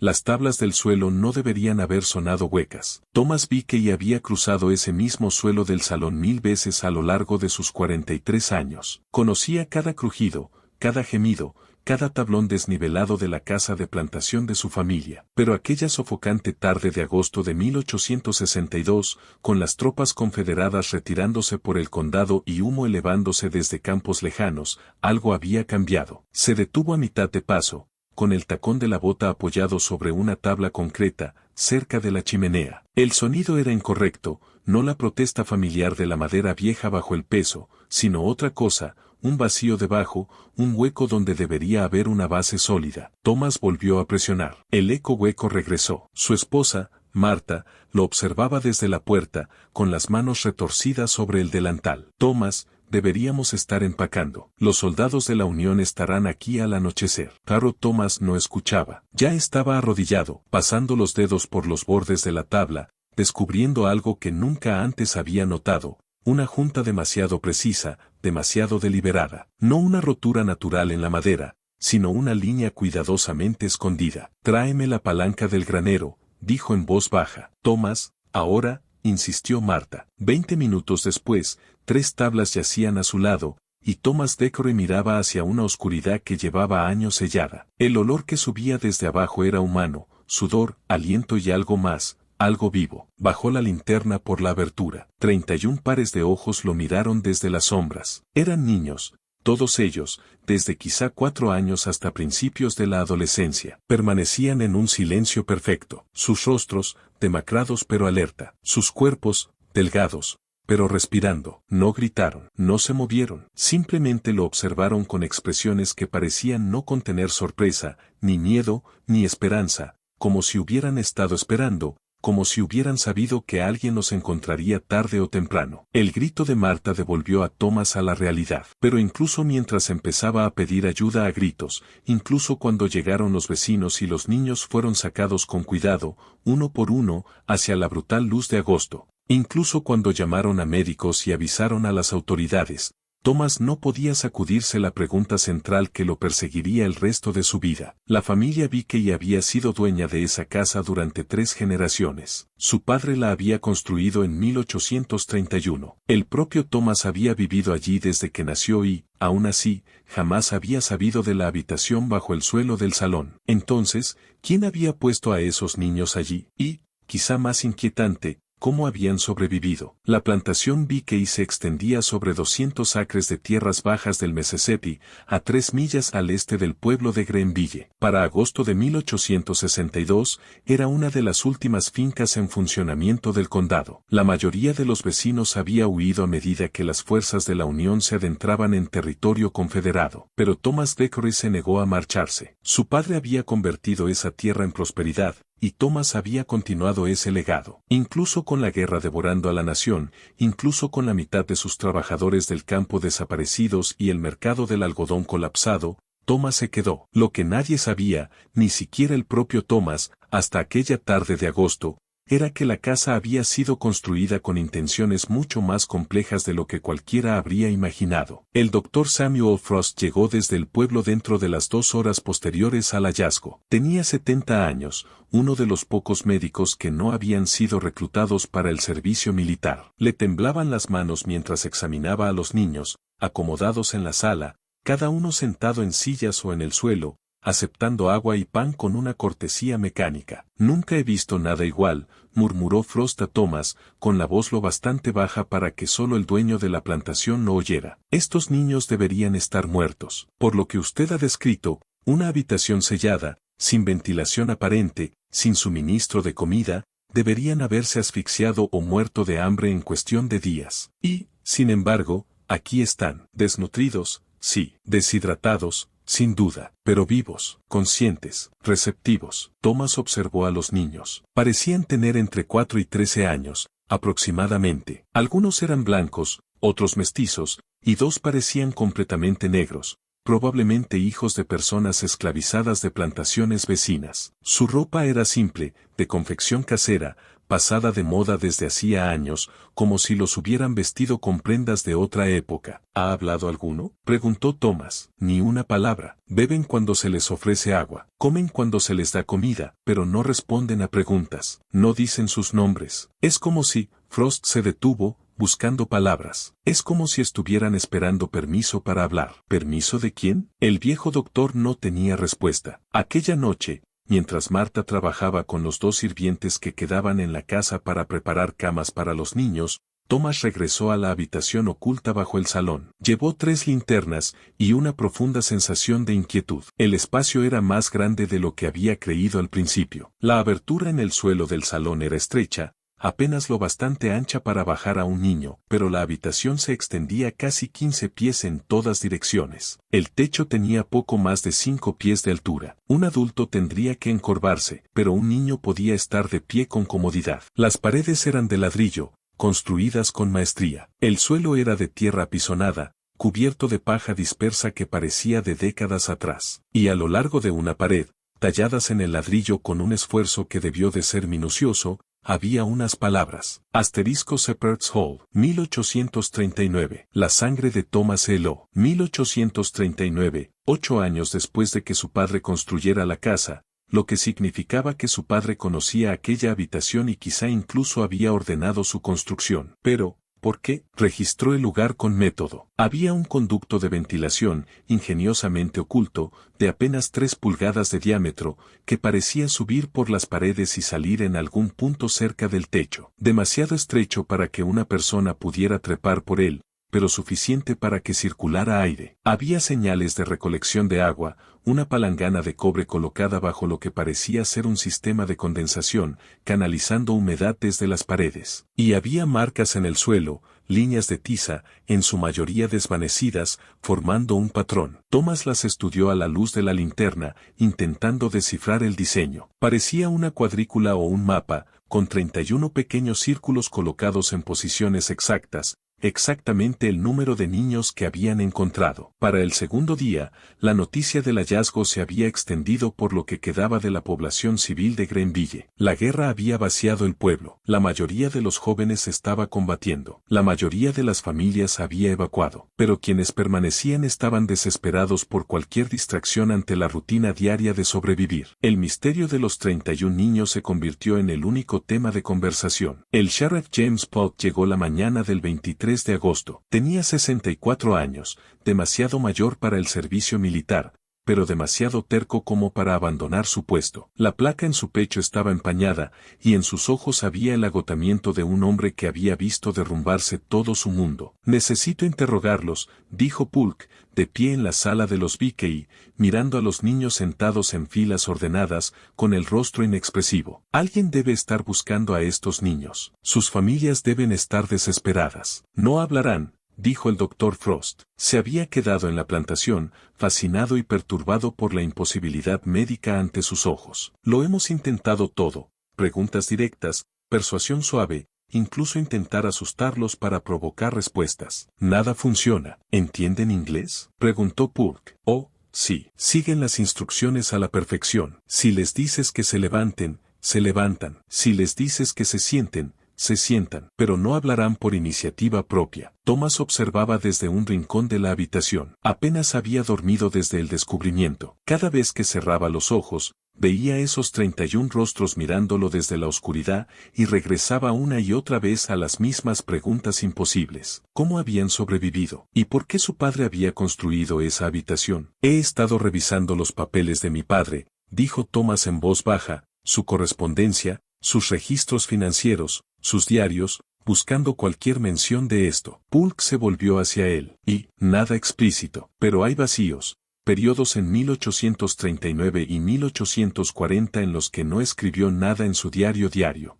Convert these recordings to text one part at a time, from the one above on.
Las tablas del suelo no deberían haber sonado huecas. Thomas Bickey había cruzado ese mismo suelo del salón 1000 veces a lo largo de sus 43 años. Conocía cada crujido, cada gemido, cada tablón desnivelado de la casa de plantación de su familia. Pero aquella sofocante tarde de agosto de 1862, con las tropas confederadas retirándose por el condado y humo elevándose desde campos lejanos, algo había cambiado. Se detuvo a mitad de paso, con el tacón de la bota apoyado sobre una tabla concreta, cerca de la chimenea. El sonido era incorrecto, no la protesta familiar de la madera vieja bajo el peso, sino otra cosa, un vacío debajo, un hueco donde debería haber una base sólida. Thomas volvió a presionar. El eco hueco regresó. Su esposa, Marta, lo observaba desde la puerta, con las manos retorcidas sobre el delantal. Thomas, deberíamos estar empacando. Los soldados de la Unión estarán aquí al anochecer. Pero Thomas no escuchaba. Ya estaba arrodillado, pasando los dedos por los bordes de la tabla, descubriendo algo que nunca antes había notado. Una junta demasiado precisa, demasiado deliberada. No una rotura natural en la madera, sino una línea cuidadosamente escondida. Tráeme la palanca del granero, dijo en voz baja. Thomas, ahora, insistió Marta. 20 minutos después, 3 tablas yacían a su lado, y Thomas Decore miraba hacia una oscuridad que llevaba años sellada. El olor que subía desde abajo era humano, sudor, aliento y algo más. Algo vivo. Bajó la linterna por la abertura. 31 pares de ojos lo miraron desde las sombras. Eran niños, todos ellos, desde quizá 4 años hasta principios de la adolescencia. Permanecían en un silencio perfecto. Sus rostros, demacrados pero alerta. Sus cuerpos, delgados, pero respirando. No gritaron, no se movieron. Simplemente lo observaron con expresiones que parecían no contener sorpresa, ni miedo, ni esperanza, como si hubieran estado esperando, como si hubieran sabido que alguien los encontraría tarde o temprano. El grito de Marta devolvió a Thomas a la realidad. Pero incluso mientras empezaba a pedir ayuda a gritos, incluso cuando llegaron los vecinos y los niños fueron sacados con cuidado, uno por uno, hacia la brutal luz de agosto, incluso cuando llamaron a médicos y avisaron a las autoridades, Thomas no podía sacudirse la pregunta central que lo perseguiría el resto de su vida. La familia Bickey había sido dueña de esa casa durante 3 generaciones. Su padre la había construido en 1831. El propio Thomas había vivido allí desde que nació y, aún así, jamás había sabido de la habitación bajo el suelo del salón. Entonces, ¿quién había puesto a esos niños allí? Y, quizá más inquietante, ¿cómo habían sobrevivido? La plantación Bickey se extendía sobre 200 acres de tierras bajas del Mississippi, a 3 millas al este del pueblo de Greenville. Para agosto de 1862, era una de las últimas fincas en funcionamiento del condado. La mayoría de los vecinos había huido a medida que las fuerzas de la Unión se adentraban en territorio confederado. Pero Thomas Decore se negó a marcharse. Su padre había convertido esa tierra en prosperidad, y Thomas había continuado ese legado. Incluso con la guerra devorando a la nación, incluso con la mitad de sus trabajadores del campo desaparecidos y el mercado del algodón colapsado, Thomas se quedó. Lo que nadie sabía, ni siquiera el propio Thomas, hasta aquella tarde de agosto, era que la casa había sido construida con intenciones mucho más complejas de lo que cualquiera habría imaginado. El Dr. Samuel Frost llegó desde el pueblo dentro de las 2 horas posteriores al hallazgo. Tenía 70 años, uno de los pocos médicos que no habían sido reclutados para el servicio militar. Le temblaban las manos mientras examinaba a los niños, acomodados en la sala, cada uno sentado en sillas o en el suelo, aceptando agua y pan con una cortesía mecánica. Nunca he visto nada igual, murmuró Frost a Thomas, con la voz lo bastante baja para que solo el dueño de la plantación lo oyera. Estos niños deberían estar muertos. Por lo que usted ha descrito, una habitación sellada, sin ventilación aparente, sin suministro de comida, deberían haberse asfixiado o muerto de hambre en cuestión de días. Y, sin embargo, aquí están, desnutridos, sí, deshidratados, sin duda, pero vivos, conscientes, receptivos. Thomas observó a los niños. Parecían tener entre 4 y 13 años, aproximadamente. Algunos eran blancos, otros mestizos, y 2 parecían completamente negros, probablemente hijos de personas esclavizadas de plantaciones vecinas. Su ropa era simple, de confección casera, pasada de moda desde hacía años, como si los hubieran vestido con prendas de otra época. ¿Ha hablado alguno?, preguntó Thomas. Ni una palabra. Beben cuando se les ofrece agua, comen cuando se les da comida, pero no responden a preguntas, no dicen sus nombres. Es como si... Frost se detuvo, buscando palabras. Es como si estuvieran esperando permiso para hablar. ¿Permiso de quién? El viejo doctor no tenía respuesta. Aquella noche, mientras Marta trabajaba con los 2 sirvientes que quedaban en la casa para preparar camas para los niños, Thomas regresó a la habitación oculta bajo el salón. Llevó 3 linternas y una profunda sensación de inquietud. El espacio era más grande de lo que había creído al principio. La abertura en el suelo del salón era estrecha, apenas lo bastante ancha para bajar a un niño, pero la habitación se extendía casi 15 pies en todas direcciones. El techo tenía poco más de 5 pies de altura. Un adulto tendría que encorvarse, pero un niño podía estar de pie con comodidad. Las paredes eran de ladrillo, construidas con maestría. El suelo era de tierra apisonada, cubierto de paja dispersa que parecía de décadas atrás. Y a lo largo de una pared, talladas en el ladrillo con un esfuerzo que debió de ser minucioso, había unas palabras. Asterisco Shepherd's Hall, 1839. La sangre de Thomas heló. 1839, 8 años después de que su padre construyera la casa, lo que significaba que su padre conocía aquella habitación y quizá incluso había ordenado su construcción. Pero, ¿por qué? Registró el lugar con método. Había un conducto de ventilación, ingeniosamente oculto, de apenas 3 pulgadas de diámetro, que parecía subir por las paredes y salir en algún punto cerca del techo. Demasiado estrecho para que una persona pudiera trepar por él, pero suficiente para que circulara aire. Había señales de recolección de agua, una palangana de cobre colocada bajo lo que parecía ser un sistema de condensación, canalizando humedad desde las paredes. Y había marcas en el suelo, líneas de tiza, en su mayoría desvanecidas, formando un patrón. Thomas las estudió a la luz de la linterna, intentando descifrar el diseño. Parecía una cuadrícula o un mapa, con 31 pequeños círculos colocados en posiciones exactas, exactamente el número de niños que habían encontrado. Para el segundo día, la noticia del hallazgo se había extendido por lo que quedaba de la población civil de Greenville. La guerra había vaciado el pueblo. La mayoría de los jóvenes estaba combatiendo. La mayoría de las familias había evacuado. Pero quienes permanecían estaban desesperados por cualquier distracción ante la rutina diaria de sobrevivir. El misterio de los 31 niños se convirtió en el único tema de conversación. El sheriff James Polk llegó la mañana del 23 de agosto. Tenía 64 años, demasiado mayor para el servicio militar, pero demasiado terco como para abandonar su puesto. La placa en su pecho estaba empañada, y en sus ojos había el agotamiento de un hombre que había visto derrumbarse todo su mundo. «Necesito interrogarlos», dijo Polk, de pie en la sala de los Bickey, mirando a los niños sentados en filas ordenadas, con el rostro inexpresivo. «Alguien debe estar buscando a estos niños. Sus familias deben estar desesperadas. No hablarán», dijo el Dr. Frost. Se había quedado en la plantación, fascinado y perturbado por la imposibilidad médica ante sus ojos. «Lo hemos intentado todo», preguntas directas, persuasión suave, incluso intentar asustarlos para provocar respuestas. «Nada funciona». «¿Entienden inglés?», preguntó Polk. «Oh, sí. Siguen las instrucciones a la perfección. Si les dices que se levanten, se levantan. Si les dices que se sienten, se sientan, pero no hablarán por iniciativa propia». Thomas observaba desde un rincón de la habitación. Apenas había dormido desde el descubrimiento. Cada vez que cerraba los ojos, veía esos 31 rostros mirándolo desde la oscuridad y regresaba una y otra vez a las mismas preguntas imposibles. ¿Cómo habían sobrevivido? ¿Y por qué su padre había construido esa habitación? «He estado revisando los papeles de mi padre», dijo Thomas en voz baja, «su correspondencia, sus registros financieros, sus diarios, buscando cualquier mención de esto». Polk se volvió hacia él. «Y, nada explícito. Pero hay vacíos, periodos en 1839 y 1840 en los que no escribió nada en su diario.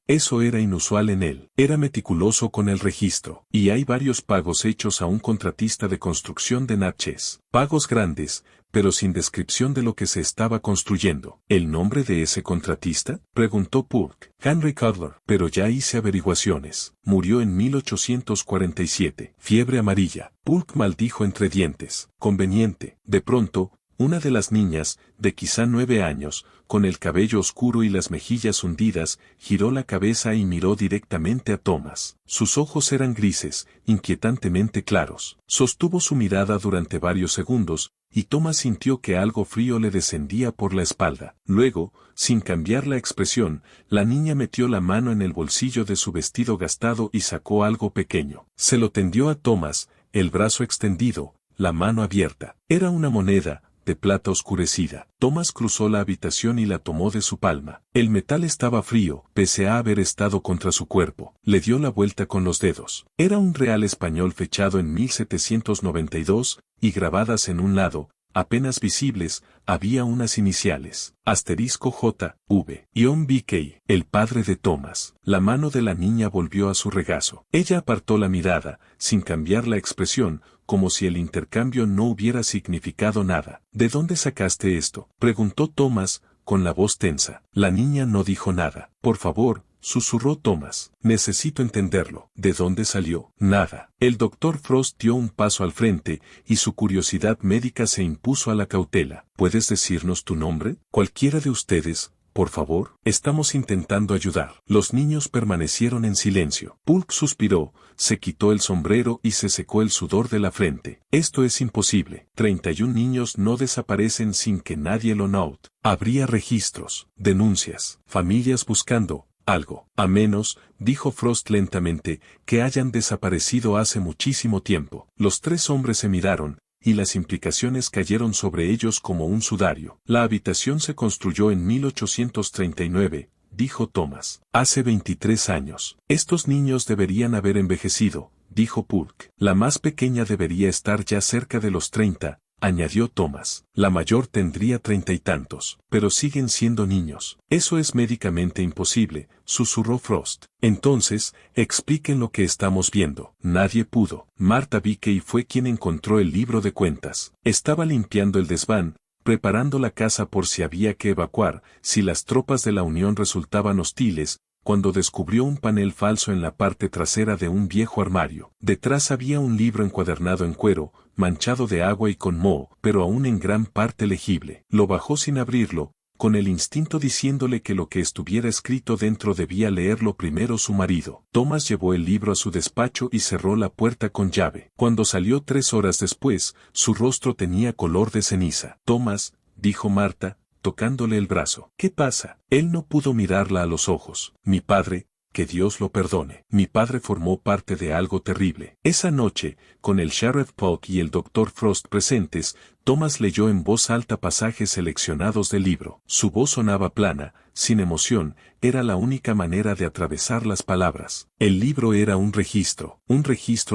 Eso era inusual en él. Era meticuloso con el registro. Y hay varios pagos hechos a un contratista de construcción de Natchez. Pagos grandes, pero sin descripción de lo que se estaba construyendo». «¿El nombre de ese contratista?», preguntó Polk. «Henry Cutler». «Pero ya hice averiguaciones. Murió en 1847. Fiebre amarilla». Polk maldijo entre dientes. «Conveniente». De pronto, Una de las niñas, de quizá 9 años, con el cabello oscuro y las mejillas hundidas, giró la cabeza y miró directamente a Thomas. Sus ojos eran grises, inquietantemente claros. Sostuvo su mirada durante varios segundos, y Thomas sintió que algo frío le descendía por la espalda. Luego, sin cambiar la expresión, la niña metió la mano en el bolsillo de su vestido gastado y sacó algo pequeño. Se lo tendió a Thomas, el brazo extendido, la mano abierta. Era una moneda de plata oscurecida. Thomas cruzó la habitación y la tomó de su palma. El metal estaba frío, pese a haber estado contra su cuerpo. Le dio la vuelta con los dedos. Era un real español fechado en 1792, y grabadas en un lado, apenas visibles, había unas iniciales. *J. V. B.K. El padre de Thomas. La mano de la niña volvió a su regazo. Ella apartó la mirada, sin cambiar la expresión, como si el intercambio no hubiera significado nada. ¿De dónde sacaste esto?, preguntó Thomas, con la voz tensa. La niña no dijo nada. Por favor, susurró Thomas. Necesito entenderlo. ¿De dónde salió? Nada. El doctor Frost dio un paso al frente, y su curiosidad médica se impuso a la cautela. ¿Puedes decirnos tu nombre? Cualquiera de ustedes, por favor. Estamos intentando ayudar. Los niños permanecieron en silencio. Pulk suspiró, se quitó el sombrero y se secó el sudor de la frente. Esto es imposible. 31 niños no desaparecen sin que nadie lo note. Habría registros, denuncias, familias buscando algo. A menos, dijo Frost lentamente, que hayan desaparecido hace muchísimo tiempo. Los 3 hombres se miraron, y las implicaciones cayeron sobre ellos como un sudario. La habitación se construyó en 1839, dijo Thomas. Hace 23 años. Estos niños deberían haber envejecido, dijo Pulk. La más pequeña debería estar ya cerca de los 30, añadió Thomas. La mayor tendría 30 y tantos, pero siguen siendo niños. Eso es médicamente imposible, susurró Frost. Entonces, expliquen lo que estamos viendo. Nadie pudo. Martha Bickey fue quien encontró el libro de cuentas. Estaba limpiando el desván, preparando la casa por si había que evacuar, si las tropas de la Unión resultaban hostiles, cuando descubrió un panel falso en la parte trasera de un viejo armario. Detrás había un libro encuadernado en cuero, manchado de agua y con moho, pero aún en gran parte legible. Lo bajó sin abrirlo, con el instinto diciéndole que lo que estuviera escrito dentro debía leerlo primero su marido. Thomas llevó el libro a su despacho y cerró la puerta con llave. Cuando salió 3 horas después, su rostro tenía color de ceniza. Thomas, dijo Marta, tocándole el brazo. ¿Qué pasa? Él no pudo mirarla a los ojos. Mi padre, que Dios lo perdone. Mi padre formó parte de algo terrible. Esa noche, con el Sheriff Polk y el Dr. Frost presentes, Thomas leyó en voz alta pasajes seleccionados del libro. Su voz sonaba plana, sin emoción, era la única manera de atravesar las palabras. El libro era un registro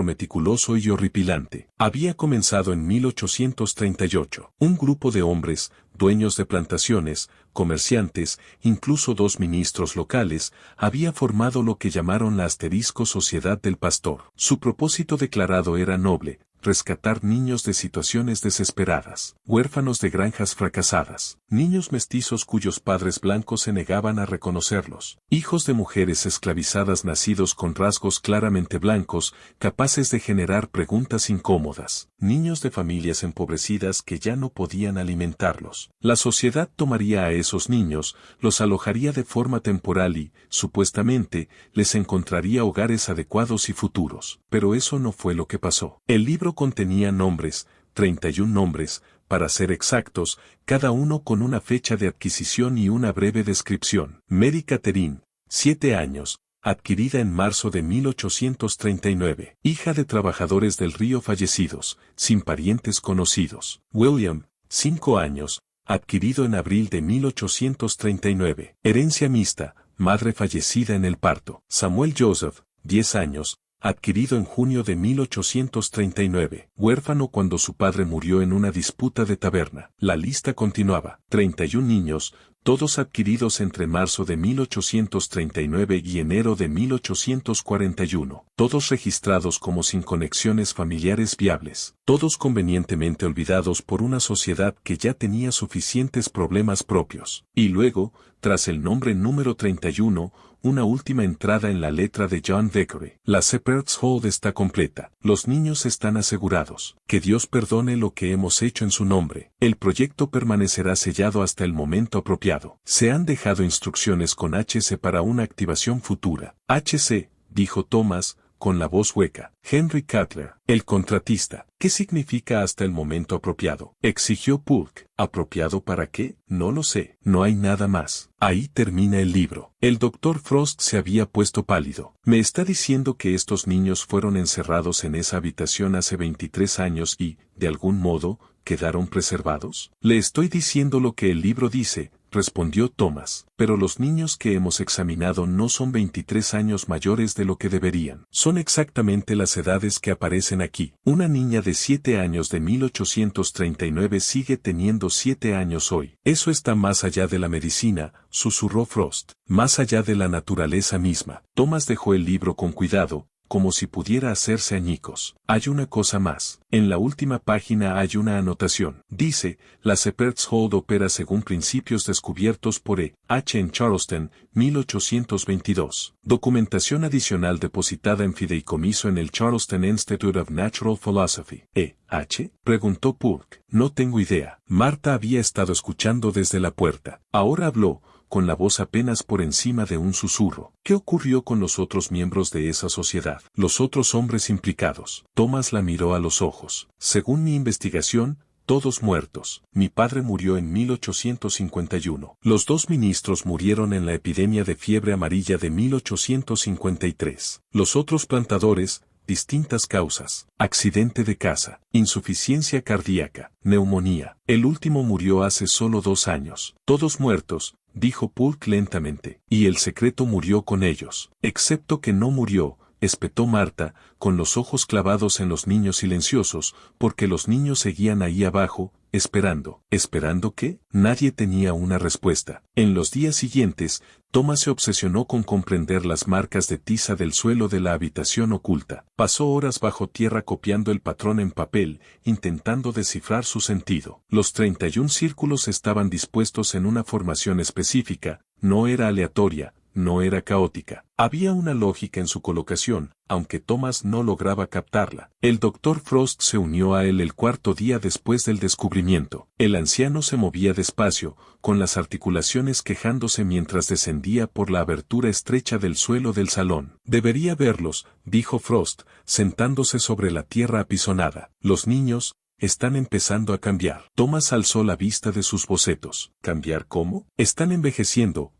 meticuloso y horripilante. Había comenzado en 1838. Un grupo de hombres, dueños de plantaciones, comerciantes, incluso 2 ministros locales, había formado lo que llamaron la Sociedad del Pastor. Su propósito declarado era noble: rescatar niños de situaciones desesperadas, huérfanos de granjas fracasadas, niños mestizos cuyos padres blancos se negaban a reconocerlos, hijos de mujeres esclavizadas nacidos con rasgos claramente blancos, capaces de generar preguntas incómodas, niños de familias empobrecidas que ya no podían alimentarlos. La sociedad tomaría a esos niños, los alojaría de forma temporal y, supuestamente, les encontraría hogares adecuados y futuros. Pero eso no fue lo que pasó. El libro contenía nombres, 31 nombres, para ser exactos, cada uno con una fecha de adquisición y una breve descripción. Mary Catherine, 7 años, adquirida en marzo de 1839, hija de trabajadores del río fallecidos, sin parientes conocidos. William, 5 años, adquirido en abril de 1839, herencia mixta, madre fallecida en el parto. Samuel Joseph, 10 años, adquirido en junio de 1839, huérfano cuando su padre murió en una disputa de taberna. La lista continuaba. 31 niños, todos adquiridos entre marzo de 1839 y enero de 1841, todos registrados como sin conexiones familiares viables, todos convenientemente olvidados por una sociedad que ya tenía suficientes problemas propios. Y luego, tras el nombre número 31, una última entrada en la letra de John Thackeray. La Shepherd's Hold está completa. Los niños están asegurados. Que Dios perdone lo que hemos hecho en su nombre. El proyecto permanecerá sellado hasta el momento apropiado. Se han dejado instrucciones con HC para una activación futura. HC, dijo Thomas, con la voz hueca. Henry Cutler, el contratista. ¿Qué significa hasta el momento apropiado? Exigió Polk. ¿Apropiado para qué? No lo sé. No hay nada más. Ahí termina el libro. El Dr. Frost se había puesto pálido. ¿Me está diciendo que estos niños fueron encerrados en esa habitación hace 23 años y, de algún modo, quedaron preservados? Le estoy diciendo lo que el libro dice, respondió Thomas, pero los niños que hemos examinado no son 23 años mayores de lo que deberían. Son exactamente las edades que aparecen aquí. Una niña de 7 años de 1839 sigue teniendo 7 años hoy. Eso está más allá de la medicina, susurró Frost, más allá de la naturaleza misma. Thomas dejó el libro con cuidado, como si pudiera hacerse añicos. Hay una cosa más. En la última página hay una anotación. Dice, la Shepherd's Hold opera según principios descubiertos por E. H. en Charleston, 1822. Documentación adicional depositada en fideicomiso en el Charleston Institute of Natural Philosophy. ¿E. H? Preguntó Polk. No tengo idea. Marta había estado escuchando desde la puerta. Ahora habló, con la voz apenas por encima de un susurro. ¿Qué ocurrió con los otros miembros de esa sociedad? Los otros hombres implicados. Thomas la miró a los ojos. Según mi investigación, todos muertos. Mi padre murió en 1851. Los 2 ministros murieron en la epidemia de fiebre amarilla de 1853. Los otros plantadores, distintas causas. Accidente de casa, insuficiencia cardíaca, neumonía. El último murió hace solo 2 años. Todos muertos, dijo Polk lentamente, y el secreto murió con ellos. Excepto que no murió, espetó Marta, con los ojos clavados en los niños silenciosos, porque los niños seguían ahí abajo, esperando. ¿Esperando qué? Nadie tenía una respuesta. En los días siguientes, Thomas se obsesionó con comprender las marcas de tiza del suelo de la habitación oculta. Pasó horas bajo tierra copiando el patrón en papel, intentando descifrar su sentido. Los 31 círculos estaban dispuestos en una formación específica, no era aleatoria, no era caótica. Había una lógica en su colocación, aunque Thomas no lograba captarla. El Dr. Frost se unió a él el 4º día después del descubrimiento. El anciano se movía despacio, con las articulaciones quejándose mientras descendía por la abertura estrecha del suelo del salón. Debería verlos, dijo Frost, sentándose sobre la tierra apisonada. Los niños están empezando a cambiar. Thomas alzó la vista de sus bocetos. ¿Cambiar cómo? Están envejeciendo,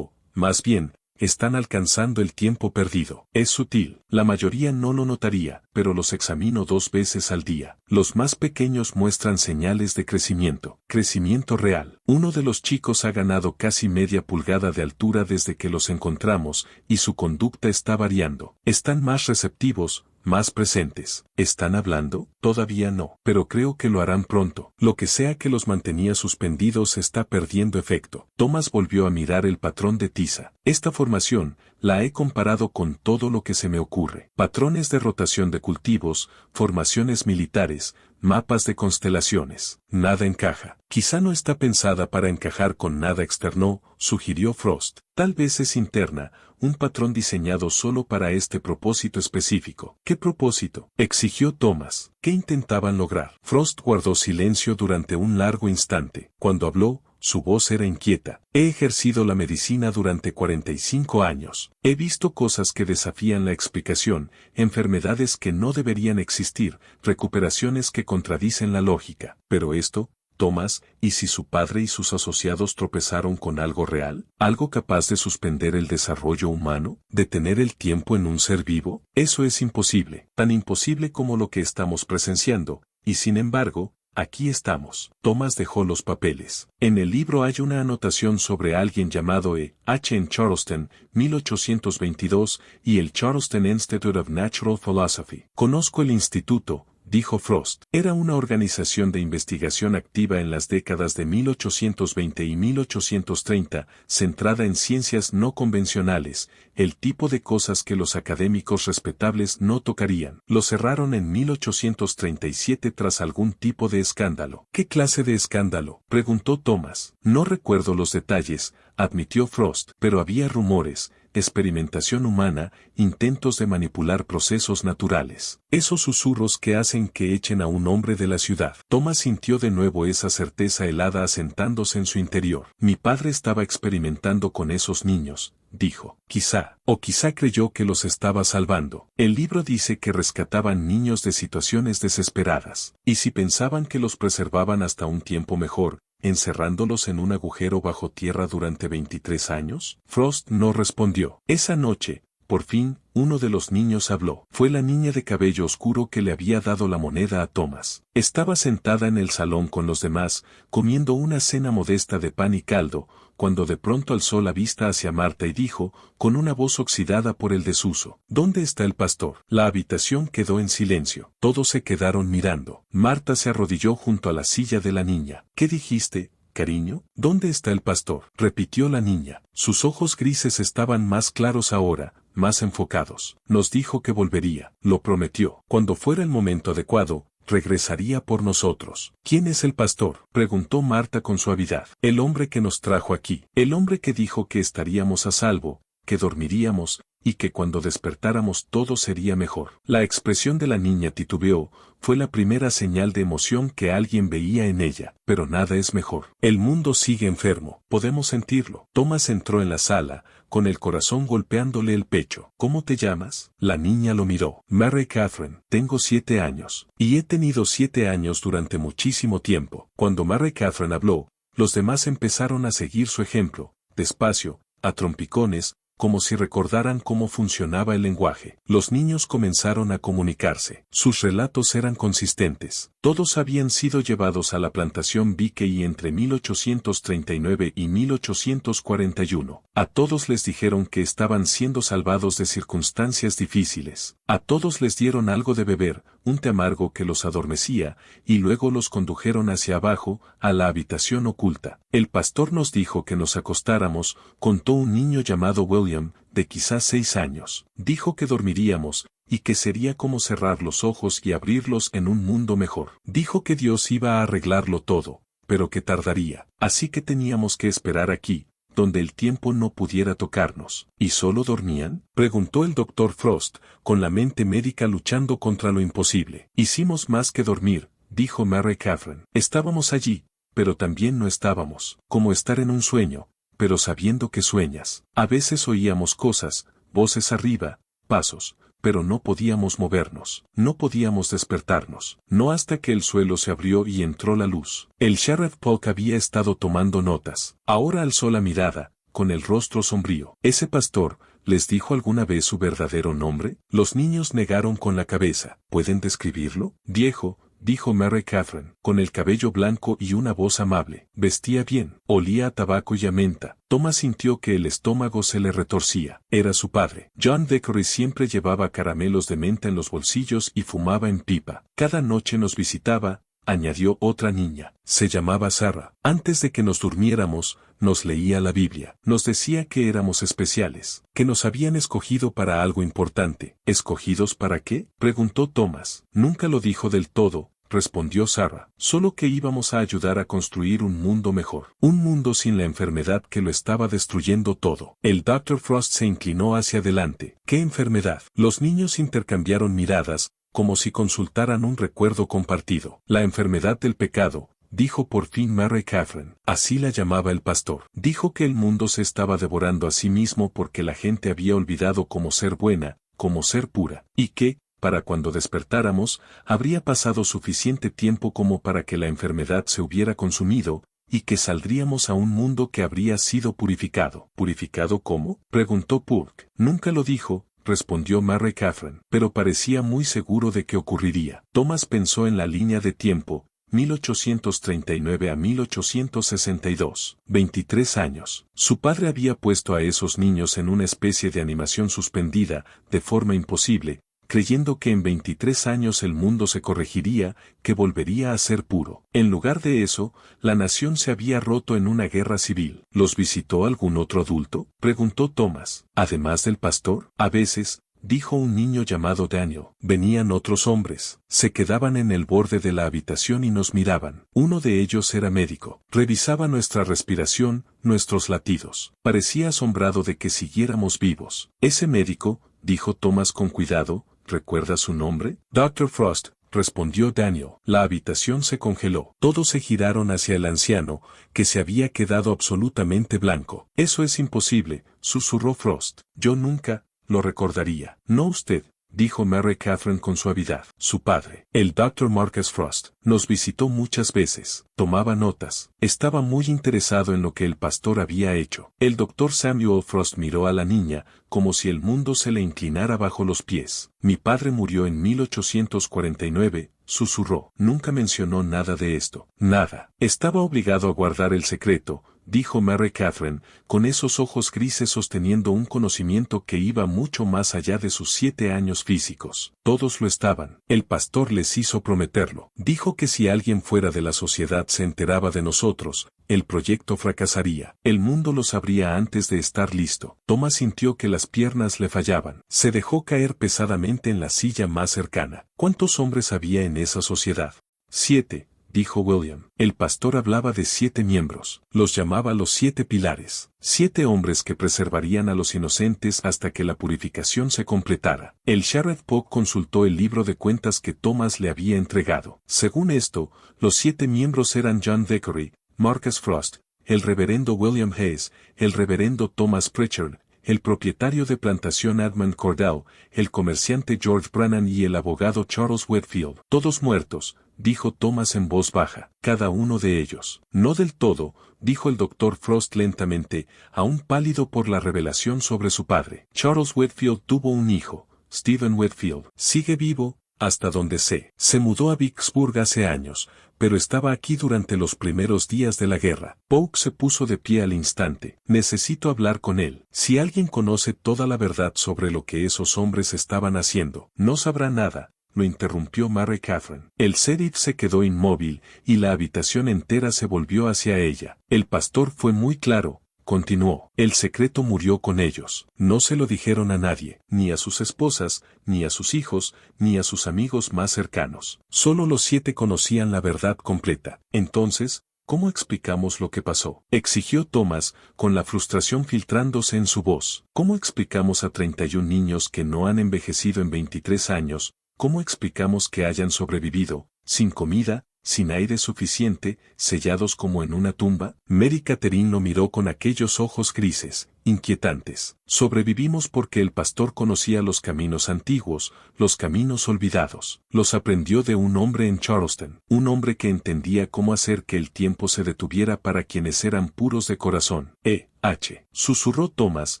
más bien, están alcanzando el tiempo perdido. Es sutil. La mayoría no lo notaría, pero los examino 2 veces al día. Los más pequeños muestran señales de crecimiento. Crecimiento real. Uno de los chicos ha ganado casi media pulgada de altura desde que los encontramos, y su conducta está variando. Están más receptivos, más presentes. ¿Están hablando? Todavía no, pero creo que lo harán pronto. Lo que sea que los mantenía suspendidos está perdiendo efecto. Thomas volvió a mirar el patrón de tiza. Esta formación, la he comparado con todo lo que se me ocurre. Patrones de rotación de cultivos, formaciones militares, mapas de constelaciones. Nada encaja. Quizá no está pensada para encajar con nada externo, sugirió Frost. Tal vez es interna, un patrón diseñado solo para este propósito específico. ¿Qué propósito? Exigió Thomas. ¿Qué intentaban lograr? Frost guardó silencio durante un largo instante. Cuando habló, su voz era inquieta. He ejercido la medicina durante 45 años. He visto cosas que desafían la explicación, enfermedades que no deberían existir, recuperaciones que contradicen la lógica. Pero esto, Thomas, ¿y si su padre y sus asociados tropezaron con algo real? ¿Algo capaz de suspender el desarrollo humano? ¿Detener el tiempo en un ser vivo? Eso es imposible, tan imposible como lo que estamos presenciando, y sin embargo, aquí estamos. Thomas dejó los papeles. En el libro hay una anotación sobre alguien llamado E. H. en Charleston, 1822, y el Charleston Institute of Natural Philosophy. Conozco el instituto, dijo Frost. Era una organización de investigación activa en las décadas de 1820 y 1830, centrada en ciencias no convencionales, el tipo de cosas que los académicos respetables no tocarían. Lo cerraron en 1837 tras algún tipo de escándalo. ¿Qué clase de escándalo?, preguntó Thomas. No recuerdo los detalles, admitió Frost, pero había rumores, experimentación humana, intentos de manipular procesos naturales. Esos susurros que hacen que echen a un hombre de la ciudad. Thomas sintió de nuevo esa certeza helada asentándose en su interior. Mi padre estaba experimentando con esos niños, dijo. Quizá creyó que los estaba salvando. El libro dice que rescataban niños de situaciones desesperadas. ¿Y si pensaban que los preservaban hasta un tiempo mejor, encerrándolos en un agujero bajo tierra durante 23 años? Frost no respondió. Esa noche, por fin, uno de los niños habló. Fue la niña de cabello oscuro que le había dado la moneda a Thomas. Estaba sentada en el salón con los demás, comiendo una cena modesta de pan y caldo, cuando de pronto alzó la vista hacia Marta y dijo, con una voz oxidada por el desuso: ¿Dónde está el pastor? La habitación quedó en silencio. Todos se quedaron mirando. Marta se arrodilló junto a la silla de la niña. ¿Qué dijiste, cariño? ¿Dónde está el pastor? Repitió la niña. Sus ojos grises estaban más claros ahora, más enfocados. Nos dijo que volvería. Lo prometió. Cuando fuera el momento adecuado, regresaría por nosotros. ¿Quién es el pastor?, preguntó Marta con suavidad. El hombre que nos trajo aquí. El hombre que dijo que estaríamos a salvo, que dormiríamos, y que cuando despertáramos todo sería mejor. La expresión de la niña titubeó, fue la primera señal de emoción que alguien veía en ella. Pero nada es mejor. El mundo sigue enfermo. Podemos sentirlo. Thomas entró en la sala, con el corazón golpeándole el pecho. ¿Cómo te llamas? La niña lo miró. Mary Catherine. Tengo 7 años. Y he tenido 7 años durante muchísimo tiempo. Cuando Mary Catherine habló, los demás empezaron a seguir su ejemplo, despacio, a trompicones, como si recordaran cómo funcionaba el lenguaje. Los niños comenzaron a comunicarse. Sus relatos eran consistentes. Todos habían sido llevados a la plantación Bickey entre 1839 y 1841. A todos les dijeron que estaban siendo salvados de circunstancias difíciles. A todos les dieron algo de beber, un té amargo que los adormecía, y luego los condujeron hacia abajo, a la habitación oculta. El pastor nos dijo que nos acostáramos, contó un niño llamado William, de quizás 6 años. Dijo que dormiríamos, y que sería como cerrar los ojos y abrirlos en un mundo mejor. Dijo que Dios iba a arreglarlo todo, pero que tardaría. Así que teníamos que esperar aquí, donde el tiempo no pudiera tocarnos. ¿Y solo dormían?, preguntó el doctor Frost, con la mente médica luchando contra lo imposible. Hicimos más que dormir, dijo Mary Catherine. Estábamos allí, pero también no estábamos. Como estar en un sueño, pero sabiendo que sueñas. A veces oíamos cosas, voces arriba, pasos, pero no podíamos movernos. No podíamos despertarnos. No hasta que el suelo se abrió y entró la luz. El sheriff Polk había estado tomando notas. Ahora alzó la mirada, con el rostro sombrío. ¿Ese pastor les dijo alguna vez su verdadero nombre? Los niños negaron con la cabeza. ¿Pueden describirlo? Viejo, dijo Mary Catherine, con el cabello blanco y una voz amable. Vestía bien, olía a tabaco y a menta. Thomas sintió que el estómago se le retorcía. Era su padre. John Decory siempre llevaba caramelos de menta en los bolsillos y fumaba en pipa. Cada noche nos visitaba, añadió otra niña. Se llamaba Sarah. Antes de que nos durmiéramos, nos leía la Biblia. Nos decía que éramos especiales, que nos habían escogido para algo importante. ¿Escogidos para qué?, preguntó Thomas. Nunca lo dijo del todo, respondió Sarah. Solo que íbamos a ayudar a construir un mundo mejor. Un mundo sin la enfermedad que lo estaba destruyendo todo. El Dr. Frost se inclinó hacia adelante. ¿Qué enfermedad? Los niños intercambiaron miradas, como si consultaran un recuerdo compartido. La enfermedad del pecado, dijo por fin Mary Catherine. Así la llamaba el pastor. Dijo que el mundo se estaba devorando a sí mismo porque la gente había olvidado cómo ser buena, cómo ser pura, y que, para cuando despertáramos, habría pasado suficiente tiempo como para que la enfermedad se hubiera consumido, y que saldríamos a un mundo que habría sido purificado. ¿Purificado cómo?, preguntó Polk. Nunca lo dijo, respondió Mary Catherine, pero parecía muy seguro de que ocurriría. Thomas pensó en la línea de tiempo, 1839 a 1862. 23 años. Su padre había puesto a esos niños en una especie de animación suspendida, de forma imposible, creyendo que en 23 años el mundo se corregiría, que volvería a ser puro. En lugar de eso, la nación se había roto en una guerra civil. ¿Los visitó algún otro adulto?, preguntó Thomas. ¿Además del pastor? A veces, dijo un niño llamado Daniel. Venían otros hombres. Se quedaban en el borde de la habitación y nos miraban. Uno de ellos era médico. Revisaba nuestra respiración, nuestros latidos. Parecía asombrado de que siguiéramos vivos. Ese médico, dijo Thomas con cuidado, ¿recuerda su nombre? Dr. Frost, respondió Daniel. La habitación se congeló. Todos se giraron hacia el anciano, que se había quedado absolutamente blanco. Eso es imposible, susurró Frost. Yo nunca lo recordaría. No usted, dijo Mary Catherine con suavidad. Su padre, el Dr. Marcus Frost, nos visitó muchas veces. Tomaba notas. Estaba muy interesado en lo que el pastor había hecho. El Dr. Samuel Frost miró a la niña, como si el mundo se le inclinara bajo los pies. Mi padre murió en 1849, susurró. Nunca mencionó nada de esto. Nada. Estaba obligado a guardar el secreto, dijo Mary Catherine, con esos ojos grises sosteniendo un conocimiento que iba mucho más allá de sus 7 años físicos. Todos lo estaban. El pastor les hizo prometerlo. Dijo que si alguien fuera de la sociedad se enteraba de nosotros, el proyecto fracasaría. El mundo lo sabría antes de estar listo. Thomas sintió que las piernas le fallaban. Se dejó caer pesadamente en la silla más cercana. ¿Cuántos hombres había en esa sociedad? 7. Dijo William. El pastor hablaba de 7 miembros. Los llamaba los 7 pilares. 7 hombres que preservarían a los inocentes hasta que la purificación se completara. El Sheriff Polk consultó el libro de cuentas que Thomas le había entregado. Según esto, los 7 miembros eran John Thackeray, Marcus Frost, el reverendo William Hayes, el reverendo Thomas Pritchard, el propietario de plantación Edmund Cordell, el comerciante George Brannan y el abogado Charles Whitfield. Todos muertos, dijo Thomas en voz baja. Cada uno de ellos. No del todo, dijo el Dr. Frost lentamente, aún pálido por la revelación sobre su padre. Charles Whitfield tuvo un hijo, Stephen Whitfield. Sigue vivo, hasta donde sé. Se mudó a Vicksburg hace años, pero estaba aquí durante los primeros días de la guerra. Polk se puso de pie al instante. Necesito hablar con él. Si alguien conoce toda la verdad sobre lo que esos hombres estaban haciendo, no sabrá nada, lo interrumpió Mary Catherine. El sheriff se quedó inmóvil, y la habitación entera se volvió hacia ella. El pastor fue muy claro. Continuó. El secreto murió con ellos. No se lo dijeron a nadie, ni a sus esposas, ni a sus hijos, ni a sus amigos más cercanos. Solo los 7 conocían la verdad completa. Entonces, ¿cómo explicamos lo que pasó? Exigió Thomas, con la frustración filtrándose en su voz. ¿Cómo explicamos a 31 niños que no han envejecido en 23 años? ¿Cómo explicamos que hayan sobrevivido, sin comida, sin aire suficiente, sellados como en una tumba? Mary Catherine lo miró con aquellos ojos grises, inquietantes. Sobrevivimos porque el pastor conocía los caminos antiguos, los caminos olvidados. Los aprendió de un hombre en Charleston, un hombre que entendía cómo hacer que el tiempo se detuviera para quienes eran puros de corazón. E.H. susurró Thomas,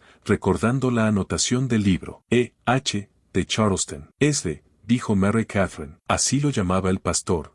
recordando la anotación del libro. E.H. de Charleston. Dijo Mary Catherine. Así lo llamaba el pastor.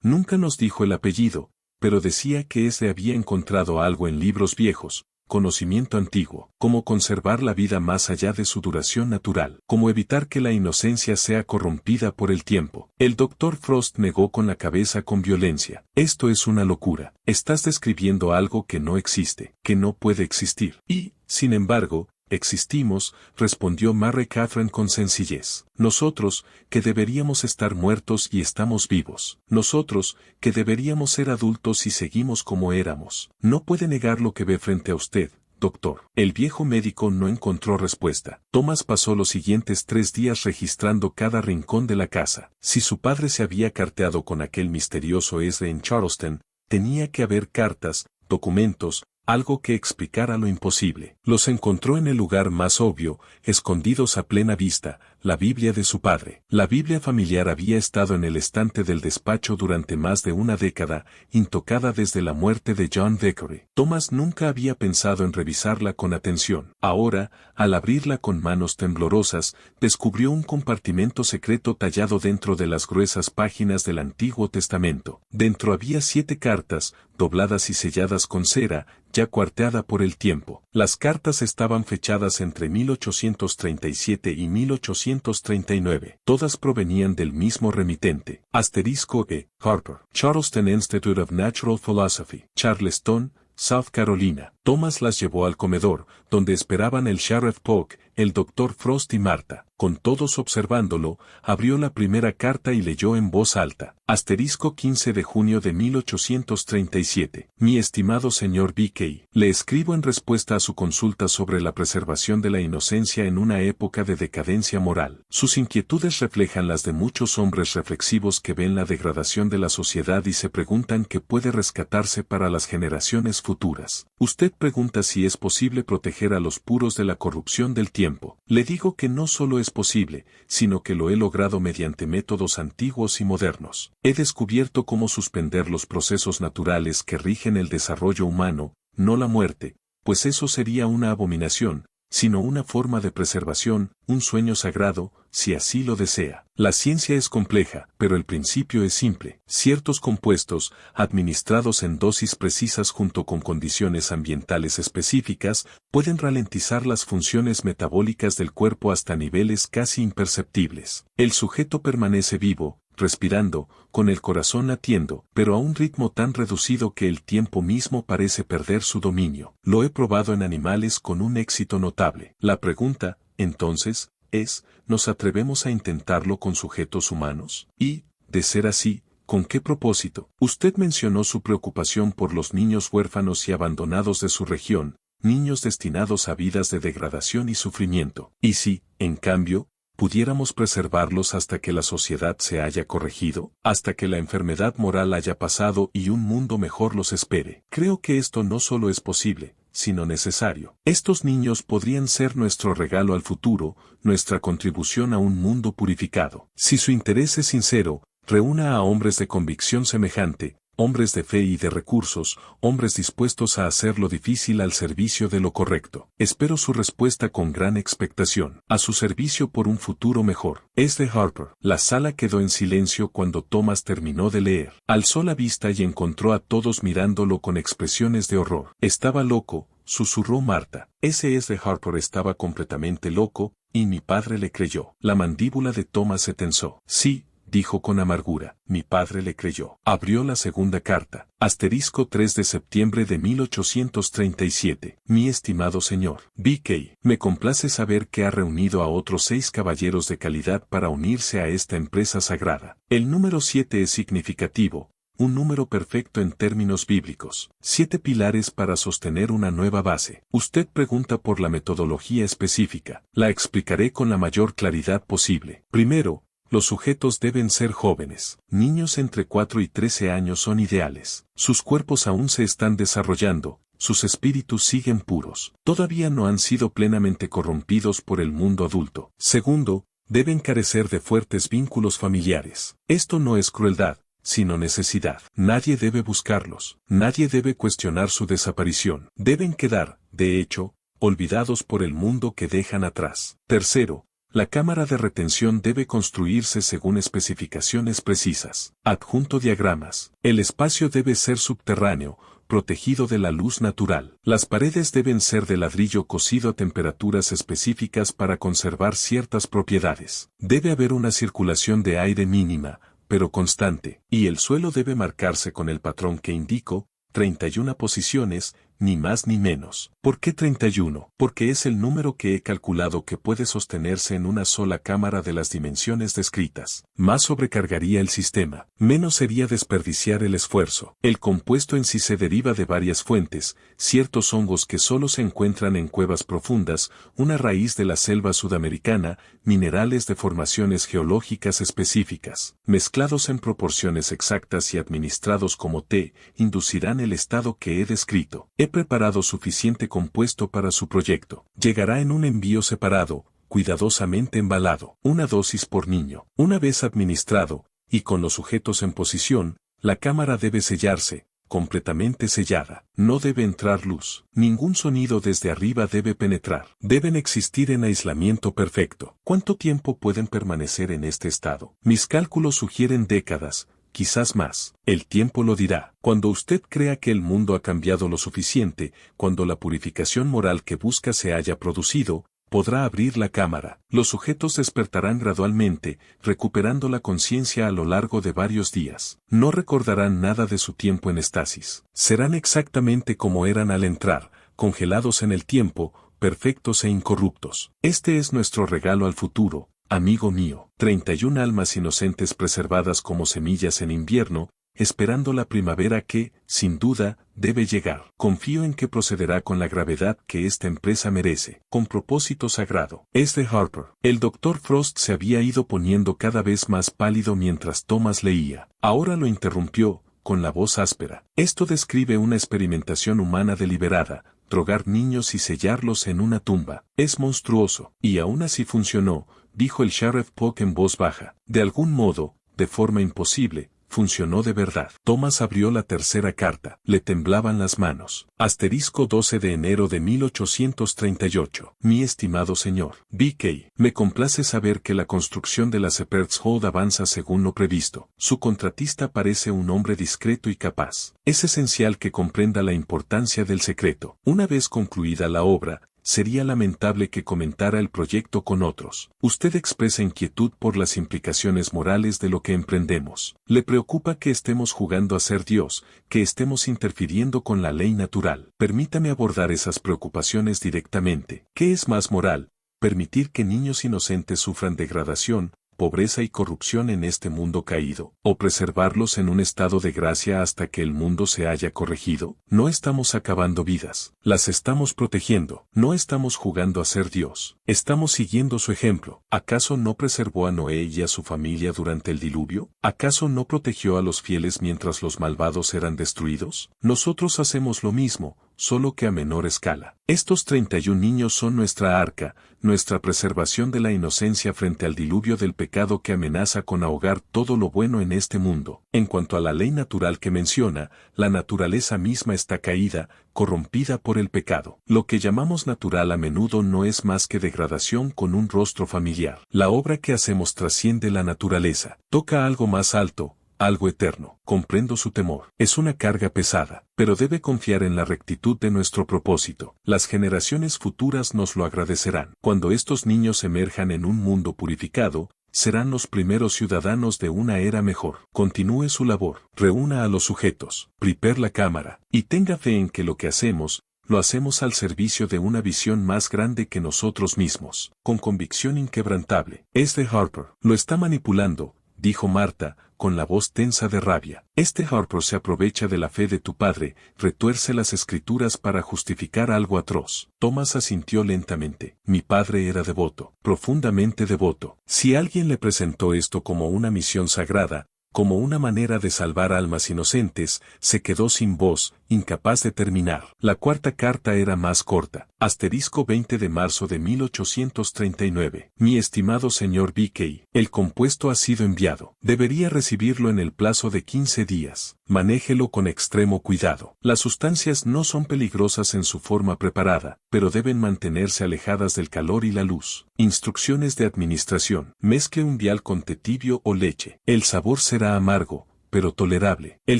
Nunca nos dijo el apellido, pero decía que había encontrado algo en libros viejos, conocimiento antiguo, cómo conservar la vida más allá de su duración natural, cómo evitar que la inocencia sea corrompida por el tiempo. El Dr. Frost negó con la cabeza con violencia. Esto es una locura. Estás describiendo algo que no existe, que no puede existir. Y, sin embargo, existimos, respondió Mary Catherine con sencillez. Nosotros, que deberíamos estar muertos y estamos vivos. Nosotros, que deberíamos ser adultos y seguimos como éramos. No puede negar lo que ve frente a usted, doctor. El viejo médico no encontró respuesta. Thomas pasó los siguientes 3 días registrando cada rincón de la casa. Si su padre se había carteado con aquel misterioso Ezra en Charleston, tenía que haber cartas, documentos, algo que explicara lo imposible. Los encontró en el lugar más obvio, escondidos a plena vista, la Biblia de su padre. La Biblia familiar había estado en el estante del despacho durante más de una década, intocada desde la muerte de John Thackeray. Thomas nunca había pensado en revisarla con atención. Ahora, al abrirla con manos temblorosas, descubrió un compartimento secreto tallado dentro de las gruesas páginas del Antiguo Testamento. Dentro había 7 cartas, dobladas y selladas con cera, ya cuarteada por el tiempo. Las cartas estaban fechadas entre 1837 y 1839. Todas provenían del mismo remitente. *E. Harper. Charleston Institute of Natural Philosophy. Charleston, South Carolina. Thomas las llevó al comedor, donde esperaban el Sheriff Polk, el Dr. Frost y Marta. Con todos observándolo, abrió la primera carta y leyó en voz alta. Asterisco 15 de junio de 1837. Mi estimado señor B.K., le escribo en respuesta a su consulta sobre la preservación de la inocencia en una época de decadencia moral. Sus inquietudes reflejan las de muchos hombres reflexivos que ven la degradación de la sociedad y se preguntan qué puede rescatarse para las generaciones futuras. Usted pregunta si es posible proteger a los puros de la corrupción del tiempo. Le digo que no solo es posible, sino que lo he logrado mediante métodos antiguos y modernos. He descubierto cómo suspender los procesos naturales que rigen el desarrollo humano, no la muerte, pues eso sería una abominación, sino una forma de preservación, un sueño sagrado, si así lo desea. La ciencia es compleja, pero el principio es simple. Ciertos compuestos, administrados en dosis precisas junto con condiciones ambientales específicas, pueden ralentizar las funciones metabólicas del cuerpo hasta niveles casi imperceptibles. El sujeto permanece vivo, respirando, con el corazón latiendo, pero a un ritmo tan reducido que el tiempo mismo parece perder su dominio. Lo he probado en animales con un éxito notable. La pregunta, entonces, es, ¿nos atrevemos a intentarlo con sujetos humanos? Y, de ser así, ¿con qué propósito? Usted mencionó su preocupación por los niños huérfanos y abandonados de su región, niños destinados a vidas de degradación y sufrimiento. ¿Y si, en cambio, pudiéramos preservarlos hasta que la sociedad se haya corregido, hasta que la enfermedad moral haya pasado y un mundo mejor los espere? Creo que esto no solo es posible, sino necesario. Estos niños podrían ser nuestro regalo al futuro, nuestra contribución a un mundo purificado. Si su interés es sincero, reúna a hombres de convicción semejante, hombres de fe y de recursos, hombres dispuestos a hacer lo difícil al servicio de lo correcto. Espero su respuesta con gran expectación. A su servicio por un futuro mejor. Es de Harper. La sala quedó en silencio cuando Thomas terminó de leer. Alzó la vista y encontró a todos mirándolo con expresiones de horror. Estaba loco, susurró Marta. Ese es de Harper estaba completamente loco, y mi padre le creyó. La mandíbula de Thomas se tensó. Sí, dijo con amargura. Mi padre le creyó. Abrió la segunda carta. Asterisco 3 de septiembre de 1837. Mi estimado señor B.K., me complace saber que ha reunido a otros 6 caballeros de calidad para unirse a esta empresa sagrada. El número 7 es significativo, un número perfecto en términos bíblicos. 7 pilares para sostener una nueva base. Usted pregunta por la metodología específica. La explicaré con la mayor claridad posible. Primero, los sujetos deben ser jóvenes. Niños entre 4 y 13 años son ideales. Sus cuerpos aún se están desarrollando, sus espíritus siguen puros. Todavía no han sido plenamente corrompidos por el mundo adulto. Segundo, deben carecer de fuertes vínculos familiares. Esto no es crueldad, sino necesidad. Nadie debe buscarlos. Nadie debe cuestionar su desaparición. Deben quedar, de hecho, olvidados por el mundo que dejan atrás. Tercero, la cámara de retención debe construirse según especificaciones precisas. Adjunto diagramas. El espacio debe ser subterráneo, protegido de la luz natural. Las paredes deben ser de ladrillo cocido a temperaturas específicas para conservar ciertas propiedades. Debe haber una circulación de aire mínima, pero constante, y el suelo debe marcarse con el patrón que indico, 31 posiciones, ni más ni menos. ¿Por qué 31? Porque es el número que he calculado que puede sostenerse en una sola cámara de las dimensiones descritas. Más sobrecargaría el sistema, menos sería desperdiciar el esfuerzo. El compuesto en sí se deriva de varias fuentes, ciertos hongos que solo se encuentran en cuevas profundas, una raíz de la selva sudamericana, minerales de formaciones geológicas específicas, mezclados en proporciones exactas y administrados como té, inducirán el estado que he descrito. He preparado suficiente compuesto para su proyecto. Llegará en un envío separado, cuidadosamente embalado, una dosis por niño. Una vez administrado, y con los sujetos en posición, la cámara debe sellarse, completamente sellada. No debe entrar luz. Ningún sonido desde arriba debe penetrar. Deben existir en aislamiento perfecto. ¿Cuánto tiempo pueden permanecer en este estado? Mis cálculos sugieren décadas, quizás más. El tiempo lo dirá. Cuando usted crea que el mundo ha cambiado lo suficiente, cuando la purificación moral que busca se haya producido, podrá abrir la cámara. Los sujetos despertarán gradualmente, recuperando la conciencia a lo largo de varios días. No recordarán nada de su tiempo en estasis. Serán exactamente como eran al entrar, congelados en el tiempo, perfectos e incorruptos. Este es nuestro regalo al futuro, amigo mío. 31 almas inocentes preservadas como semillas en invierno, esperando la primavera que, sin duda, debe llegar. Confío en que procederá con la gravedad que esta empresa merece, con propósito sagrado. Es de Harper. El Dr. Frost se había ido poniendo cada vez más pálido mientras Thomas leía. Ahora lo interrumpió, con la voz áspera. Esto describe una experimentación humana deliberada, drogar niños y sellarlos en una tumba. Es monstruoso. Y aún así funcionó, dijo el Sheriff Polk en voz baja. De algún modo, de forma imposible, funcionó de verdad. Thomas abrió la tercera carta. Le temblaban las manos. Asterisco 12 de enero de 1838. Mi estimado señor B.K., me complace saber que la construcción de la Shepherd's Hall avanza según lo previsto. Su contratista parece un hombre discreto y capaz. Es esencial que comprenda la importancia del secreto. Una vez concluida la obra, sería lamentable que comentara el proyecto con otros. Usted expresa inquietud por las implicaciones morales de lo que emprendemos. Le preocupa que estemos jugando a ser Dios, que estemos interfiriendo con la ley natural. Permítame abordar esas preocupaciones directamente. ¿Qué es más moral? ¿Permitir que niños inocentes sufran degradación, pobreza y corrupción en este mundo caído, o preservarlos en un estado de gracia hasta que el mundo se haya corregido? No estamos acabando vidas, las estamos protegiendo, no estamos jugando a ser Dios, estamos siguiendo su ejemplo. ¿Acaso no preservó a Noé y a su familia durante el diluvio? ¿Acaso no protegió a los fieles mientras los malvados eran destruidos? Nosotros hacemos lo mismo, solo que a menor escala. Estos 31 niños son nuestra arca, nuestra preservación de la inocencia frente al diluvio del pecado que amenaza con ahogar todo lo bueno en este mundo. En cuanto a la ley natural que menciona, la naturaleza misma está caída, corrompida por el pecado. Lo que llamamos natural a menudo no es más que degradación con un rostro familiar. La obra que hacemos trasciende la naturaleza, toca algo más alto, algo eterno. Comprendo su temor. Es una carga pesada, pero debe confiar en la rectitud de nuestro propósito. Las generaciones futuras nos lo agradecerán. Cuando estos niños emerjan en un mundo purificado, serán los primeros ciudadanos de una era mejor. Continúe su labor. Reúna a los sujetos. Prepare la cámara. Y tenga fe en que lo que hacemos, lo hacemos al servicio de una visión más grande que nosotros mismos. Con convicción inquebrantable. Es de Harper. Lo está manipulando, dijo Marta, con la voz tensa de rabia. Este Harper se aprovecha de la fe de tu padre, retuerce las escrituras para justificar algo atroz. Thomas asintió lentamente. Mi padre era devoto, profundamente devoto. Si alguien le presentó esto como una misión sagrada, como una manera de salvar almas inocentes, se quedó sin voz, incapaz de terminar. La cuarta carta era más corta. Asterisco 20 de marzo de 1839. Mi estimado señor B.K., el compuesto ha sido enviado. Debería recibirlo en el plazo de 15 días. Manéjelo con extremo cuidado. Las sustancias no son peligrosas en su forma preparada, pero deben mantenerse alejadas del calor y la luz. Instrucciones de administración. Mezcle un vial con té tibio o leche. El sabor será amargo, pero tolerable. El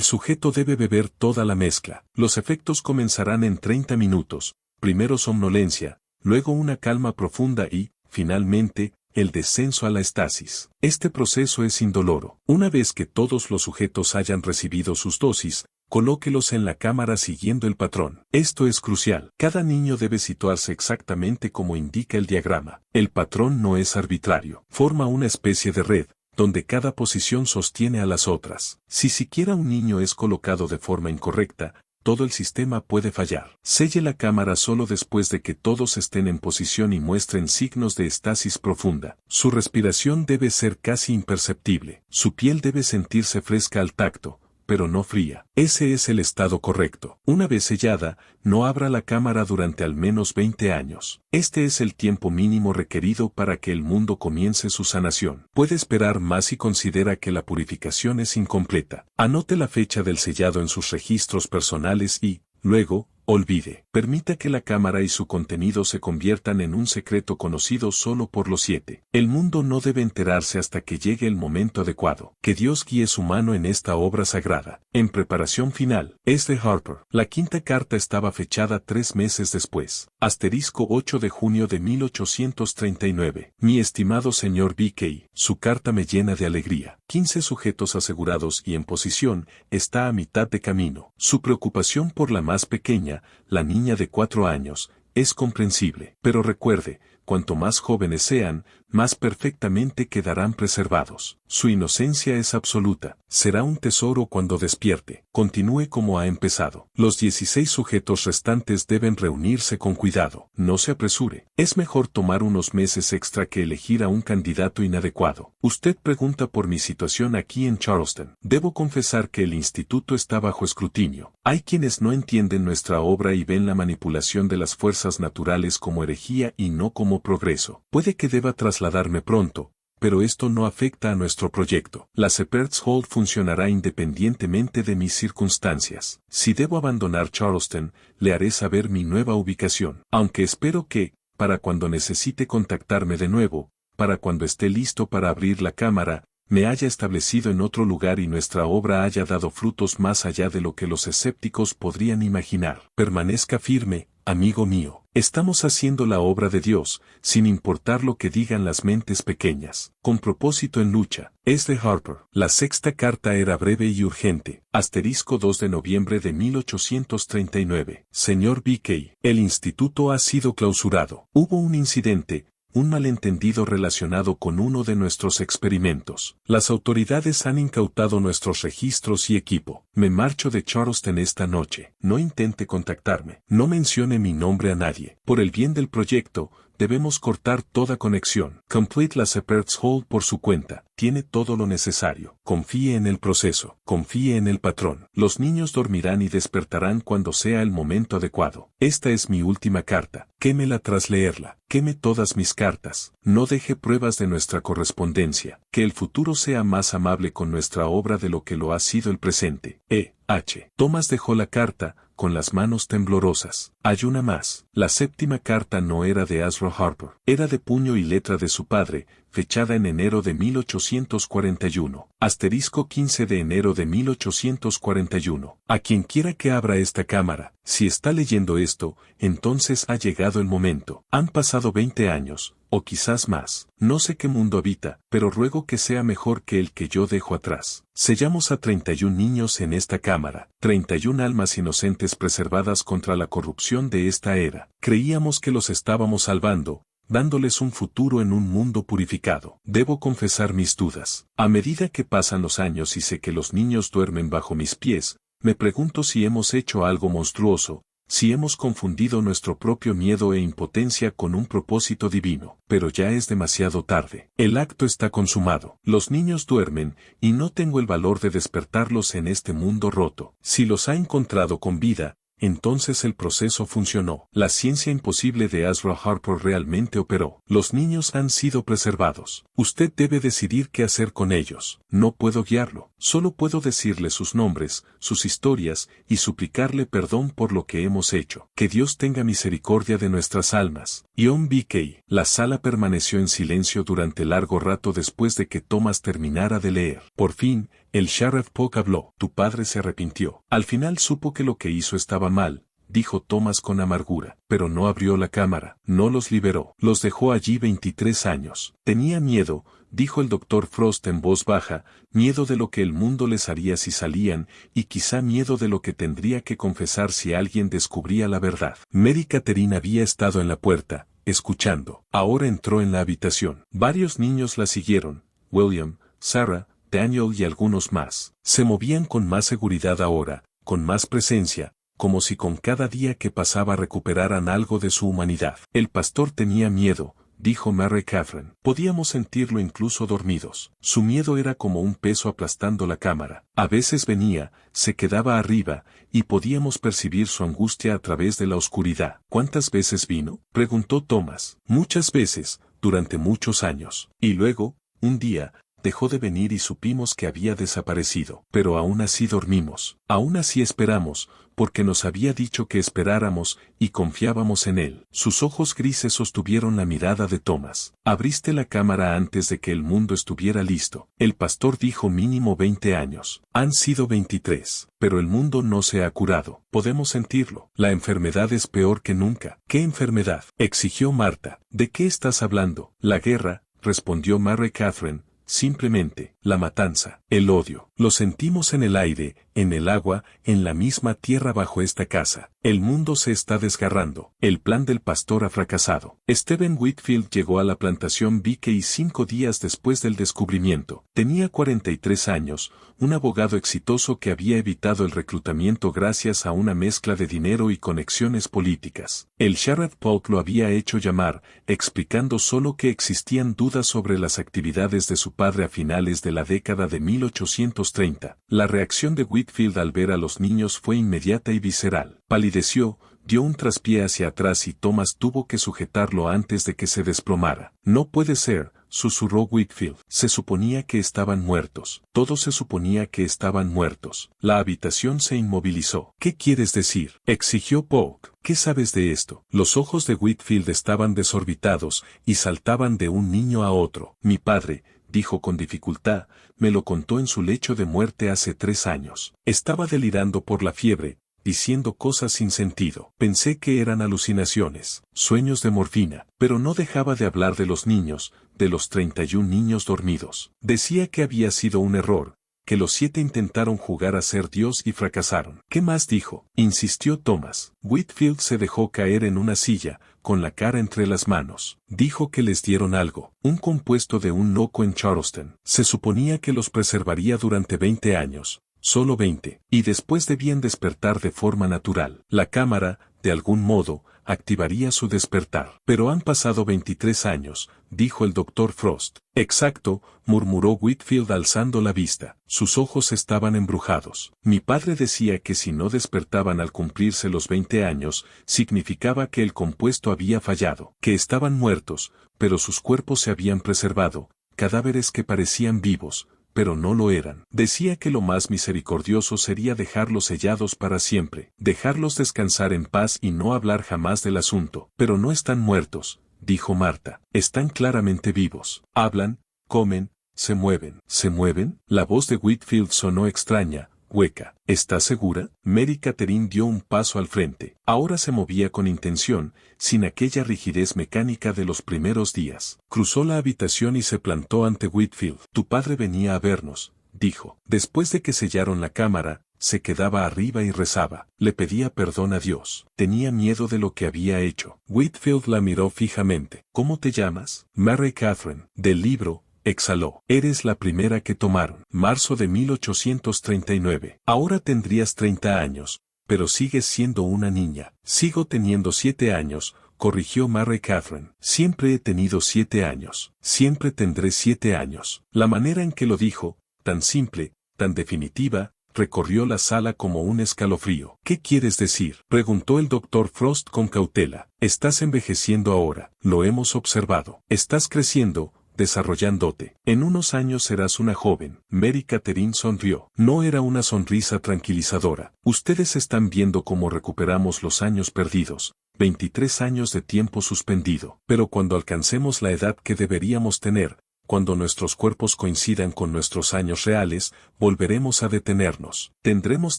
sujeto debe beber toda la mezcla. Los efectos comenzarán en 30 minutos. Primero somnolencia, luego una calma profunda y, finalmente, el descenso a la estasis. Este proceso es indoloro. Una vez que todos los sujetos hayan recibido sus dosis, colóquelos en la cámara siguiendo el patrón. Esto es crucial. Cada niño debe situarse exactamente como indica el diagrama. El patrón no es arbitrario. Forma una especie de red, donde cada posición sostiene a las otras. Si siquiera un niño es colocado de forma incorrecta, todo el sistema puede fallar. Selle la cámara solo después de que todos estén en posición y muestren signos de estasis profunda. Su respiración debe ser casi imperceptible. Su piel debe sentirse fresca al tacto, pero no fría. Ese es el estado correcto. Una vez sellada, no abra la cámara durante al menos 20 años. Este es el tiempo mínimo requerido para que el mundo comience su sanación. Puede esperar más si considera que la purificación es incompleta. Anote la fecha del sellado en sus registros personales y, luego, olvide. Permita que la cámara y su contenido se conviertan en un secreto conocido solo por los 7. El mundo no debe enterarse hasta que llegue el momento adecuado. Que Dios guíe su mano en esta obra sagrada. En preparación final. Es de Harper. La quinta carta estaba fechada 3 meses después. Asterisco 8 de junio de 1839. Mi estimado señor B.K., su carta me llena de alegría. 15 sujetos asegurados y en posición, está a mitad de camino. Su preocupación por la más pequeña, la niña de 4 años, es comprensible. Pero recuerde, cuanto más jóvenes sean, más perfectamente quedarán preservados. Su inocencia es absoluta. Será un tesoro cuando despierte. Continúe como ha empezado. Los 16 sujetos restantes deben reunirse con cuidado. No se apresure. Es mejor tomar unos meses extra que elegir a un candidato inadecuado. Usted pregunta por mi situación aquí en Charleston. Debo confesar que el instituto está bajo escrutinio. Hay quienes no entienden nuestra obra y ven la manipulación de las fuerzas naturales como herejía y no como progreso. Puede que deba trasladarme pronto, pero esto no afecta a nuestro proyecto. La Shepherd's Hall funcionará independientemente de mis circunstancias. Si debo abandonar Charleston, le haré saber mi nueva ubicación. Aunque espero que, para cuando necesite contactarme de nuevo, para cuando esté listo para abrir la cámara, me haya establecido en otro lugar y nuestra obra haya dado frutos más allá de lo que los escépticos podrían imaginar. Permanezca firme, amigo mío. Estamos haciendo la obra de Dios, sin importar lo que digan las mentes pequeñas. Con propósito en lucha. Es de Harper. La sexta carta era breve y urgente. Asterisco 2 de noviembre de 1839. Señor B.K. El instituto ha sido clausurado. Hubo un incidente, un malentendido relacionado con uno de nuestros experimentos. Las autoridades han incautado nuestros registros y equipo. Me marcho de Charleston esta noche. No intente contactarme. No mencione mi nombre a nadie. Por el bien del proyecto, debemos cortar toda conexión. Complete la Shepherd's Hall por su cuenta. Tiene todo lo necesario. Confíe en el proceso. Confíe en el patrón. Los niños dormirán y despertarán cuando sea el momento adecuado. Esta es mi última carta. Quémela tras leerla. Queme todas mis cartas. No deje pruebas de nuestra correspondencia. Que el futuro sea más amable con nuestra obra de lo que lo ha sido el presente. H. Thomas dejó la carta, con las manos temblorosas. Hay una más. La séptima carta no era de Ezra Harper. Era de puño y letra de su padre, fechada en enero de 1841. Asterisco 15 de enero de 1841. A quien quiera que abra esta cámara, si está leyendo esto, entonces ha llegado el momento. Han pasado 20 años, o quizás más. No sé qué mundo habita, pero ruego que sea mejor que el que yo dejo atrás. Sellamos a 31 niños en esta cámara, 31 almas inocentes preservadas contra la corrupción de esta era. Creíamos que los estábamos salvando, dándoles un futuro en un mundo purificado. Debo confesar mis dudas. A medida que pasan los años y sé que los niños duermen bajo mis pies, me pregunto si hemos hecho algo monstruoso, si hemos confundido nuestro propio miedo e impotencia con un propósito divino. Pero ya es demasiado tarde. El acto está consumado. Los niños duermen, y no tengo el valor de despertarlos en este mundo roto. Si los ha encontrado con vida, entonces el proceso funcionó. La ciencia imposible de Ezra Harper realmente operó. Los niños han sido preservados. Usted debe decidir qué hacer con ellos. No puedo guiarlo. Solo puedo decirle sus nombres, sus historias, y suplicarle perdón por lo que hemos hecho. Que Dios tenga misericordia de nuestras almas. John B.K. La sala permaneció en silencio durante largo rato después de que Thomas terminara de leer. Por fin, el Sheriff Polk habló. Tu padre se arrepintió. Al final supo que lo que hizo estaba mal, dijo Thomas con amargura, pero no abrió la cámara, no los liberó. Los dejó allí 23 años. Tenía miedo, dijo el Dr. Frost en voz baja, miedo de lo que el mundo les haría si salían, y quizá miedo de lo que tendría que confesar si alguien descubría la verdad. Mary Catherine había estado en la puerta, escuchando. Ahora entró en la habitación. Varios niños la siguieron. William, Sarah, Daniel y algunos más. Se movían con más seguridad ahora, con más presencia, como si con cada día que pasaba recuperaran algo de su humanidad. El pastor tenía miedo, dijo Mary Catherine. Podíamos sentirlo incluso dormidos. Su miedo era como un peso aplastando la cámara. A veces venía, se quedaba arriba, y podíamos percibir su angustia a través de la oscuridad. ¿Cuántas veces vino?, preguntó Thomas. Muchas veces, durante muchos años. Y luego, un día, dejó de venir y supimos que había desaparecido. Pero aún así dormimos. Aún así esperamos, porque nos había dicho que esperáramos, y confiábamos en él. Sus ojos grises sostuvieron la mirada de Thomas. Abriste la cámara antes de que el mundo estuviera listo. El pastor dijo mínimo 20 años. Han sido 23. Pero el mundo no se ha curado. Podemos sentirlo. La enfermedad es peor que nunca. ¿Qué enfermedad?, exigió Marta. ¿De qué estás hablando? La guerra, respondió Mary Catherine. Simplemente, la matanza, el odio. Lo sentimos en el aire, en el agua, en la misma tierra bajo esta casa. El mundo se está desgarrando. El plan del pastor ha fracasado. Stephen Whitfield llegó a la plantación Bickey 5 días después del descubrimiento. Tenía 43 años, un abogado exitoso que había evitado el reclutamiento gracias a una mezcla de dinero y conexiones políticas. El sheriff Polk lo había hecho llamar, explicando solo que existían dudas sobre las actividades de su padre a finales de la década de 1830. La reacción de Whitfield al ver a los niños fue inmediata y visceral. Palideció, dio un traspié hacia atrás y Thomas tuvo que sujetarlo antes de que se desplomara. No puede ser, susurró Whitfield. Se suponía que estaban muertos. Todo se suponía que estaban muertos. La habitación se inmovilizó. ¿Qué quieres decir?, exigió Polk. ¿Qué sabes de esto? Los ojos de Whitfield estaban desorbitados y saltaban de un niño a otro. Mi padre, dijo con dificultad, me lo contó en su lecho de muerte hace 3 años. Estaba delirando por la fiebre, diciendo cosas sin sentido. Pensé que eran alucinaciones, sueños de morfina, pero no dejaba de hablar de los niños, de los 31 niños dormidos. Decía que había sido un error, que los 7 intentaron jugar a ser Dios y fracasaron. ¿Qué más dijo?, insistió Thomas. Whitfield se dejó caer en una silla, con la cara entre las manos. Dijo que les dieron algo, un compuesto de un loco en Charleston. Se suponía que los preservaría durante 20 años. Solo 20, y después debían despertar de forma natural. La cámara, de algún modo, activaría su despertar. Pero han pasado 23 años, dijo el Dr. Frost. Exacto, murmuró Whitfield alzando la vista. Sus ojos estaban embrujados. Mi padre decía que si no despertaban al cumplirse los 20 años, significaba que el compuesto había fallado, que estaban muertos, pero sus cuerpos se habían preservado, cadáveres que parecían vivos, pero no lo eran. Decía que lo más misericordioso sería dejarlos sellados para siempre, dejarlos descansar en paz y no hablar jamás del asunto. Pero no están muertos, dijo Marta, están claramente vivos. Hablan, comen, se mueven. ¿Se mueven? La voz de Whitfield sonó extraña, hueca. ¿Estás segura? Mary Catherine dio un paso al frente. Ahora se movía con intención, sin aquella rigidez mecánica de los primeros días. Cruzó la habitación y se plantó ante Whitfield. Tu padre venía a vernos, dijo. Después de que sellaron la cámara, se quedaba arriba y rezaba. Le pedía perdón a Dios. Tenía miedo de lo que había hecho. Whitfield la miró fijamente. ¿Cómo te llamas? Mary Catherine. Del libro. Exhaló. Eres la primera que tomaron. Marzo de 1839. Ahora tendrías 30 años, pero sigues siendo una niña. Sigo teniendo 7 años, corrigió Mary Catherine. Siempre he tenido 7 años. Siempre tendré 7 años. La manera en que lo dijo, tan simple, tan definitiva, recorrió la sala como un escalofrío. ¿Qué quieres decir?, preguntó el Dr. Frost con cautela. Estás envejeciendo ahora. Lo hemos observado. Estás creciendo, desarrollándote. En unos años serás una joven. Mary Catherine sonrió. No era una sonrisa tranquilizadora. Ustedes están viendo cómo recuperamos los años perdidos. 23 años de tiempo suspendido. Pero cuando alcancemos la edad que deberíamos tener, cuando nuestros cuerpos coincidan con nuestros años reales, volveremos a detenernos. Tendremos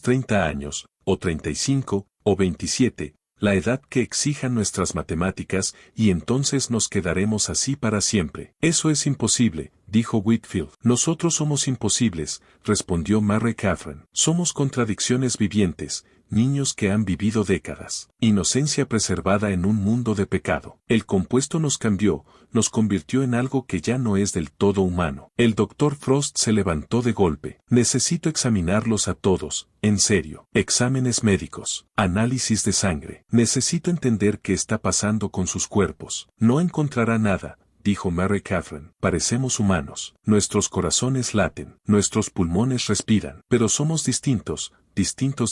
30 años, o 35, o 27, la edad que exijan nuestras matemáticas, y entonces nos quedaremos así para siempre. Eso es imposible, dijo Whitfield. Nosotros somos imposibles, respondió Mary Catherine. Somos contradicciones vivientes, niños que han vivido décadas. Inocencia preservada en un mundo de pecado. El compuesto nos cambió, nos convirtió en algo que ya no es del todo humano. El Dr. Frost se levantó de golpe. Necesito examinarlos a todos, en serio. Exámenes médicos, análisis de sangre. Necesito entender qué está pasando con sus cuerpos. No encontrará nada, dijo Mary Catherine. Parecemos humanos. Nuestros corazones laten, nuestros pulmones respiran, pero somos distintos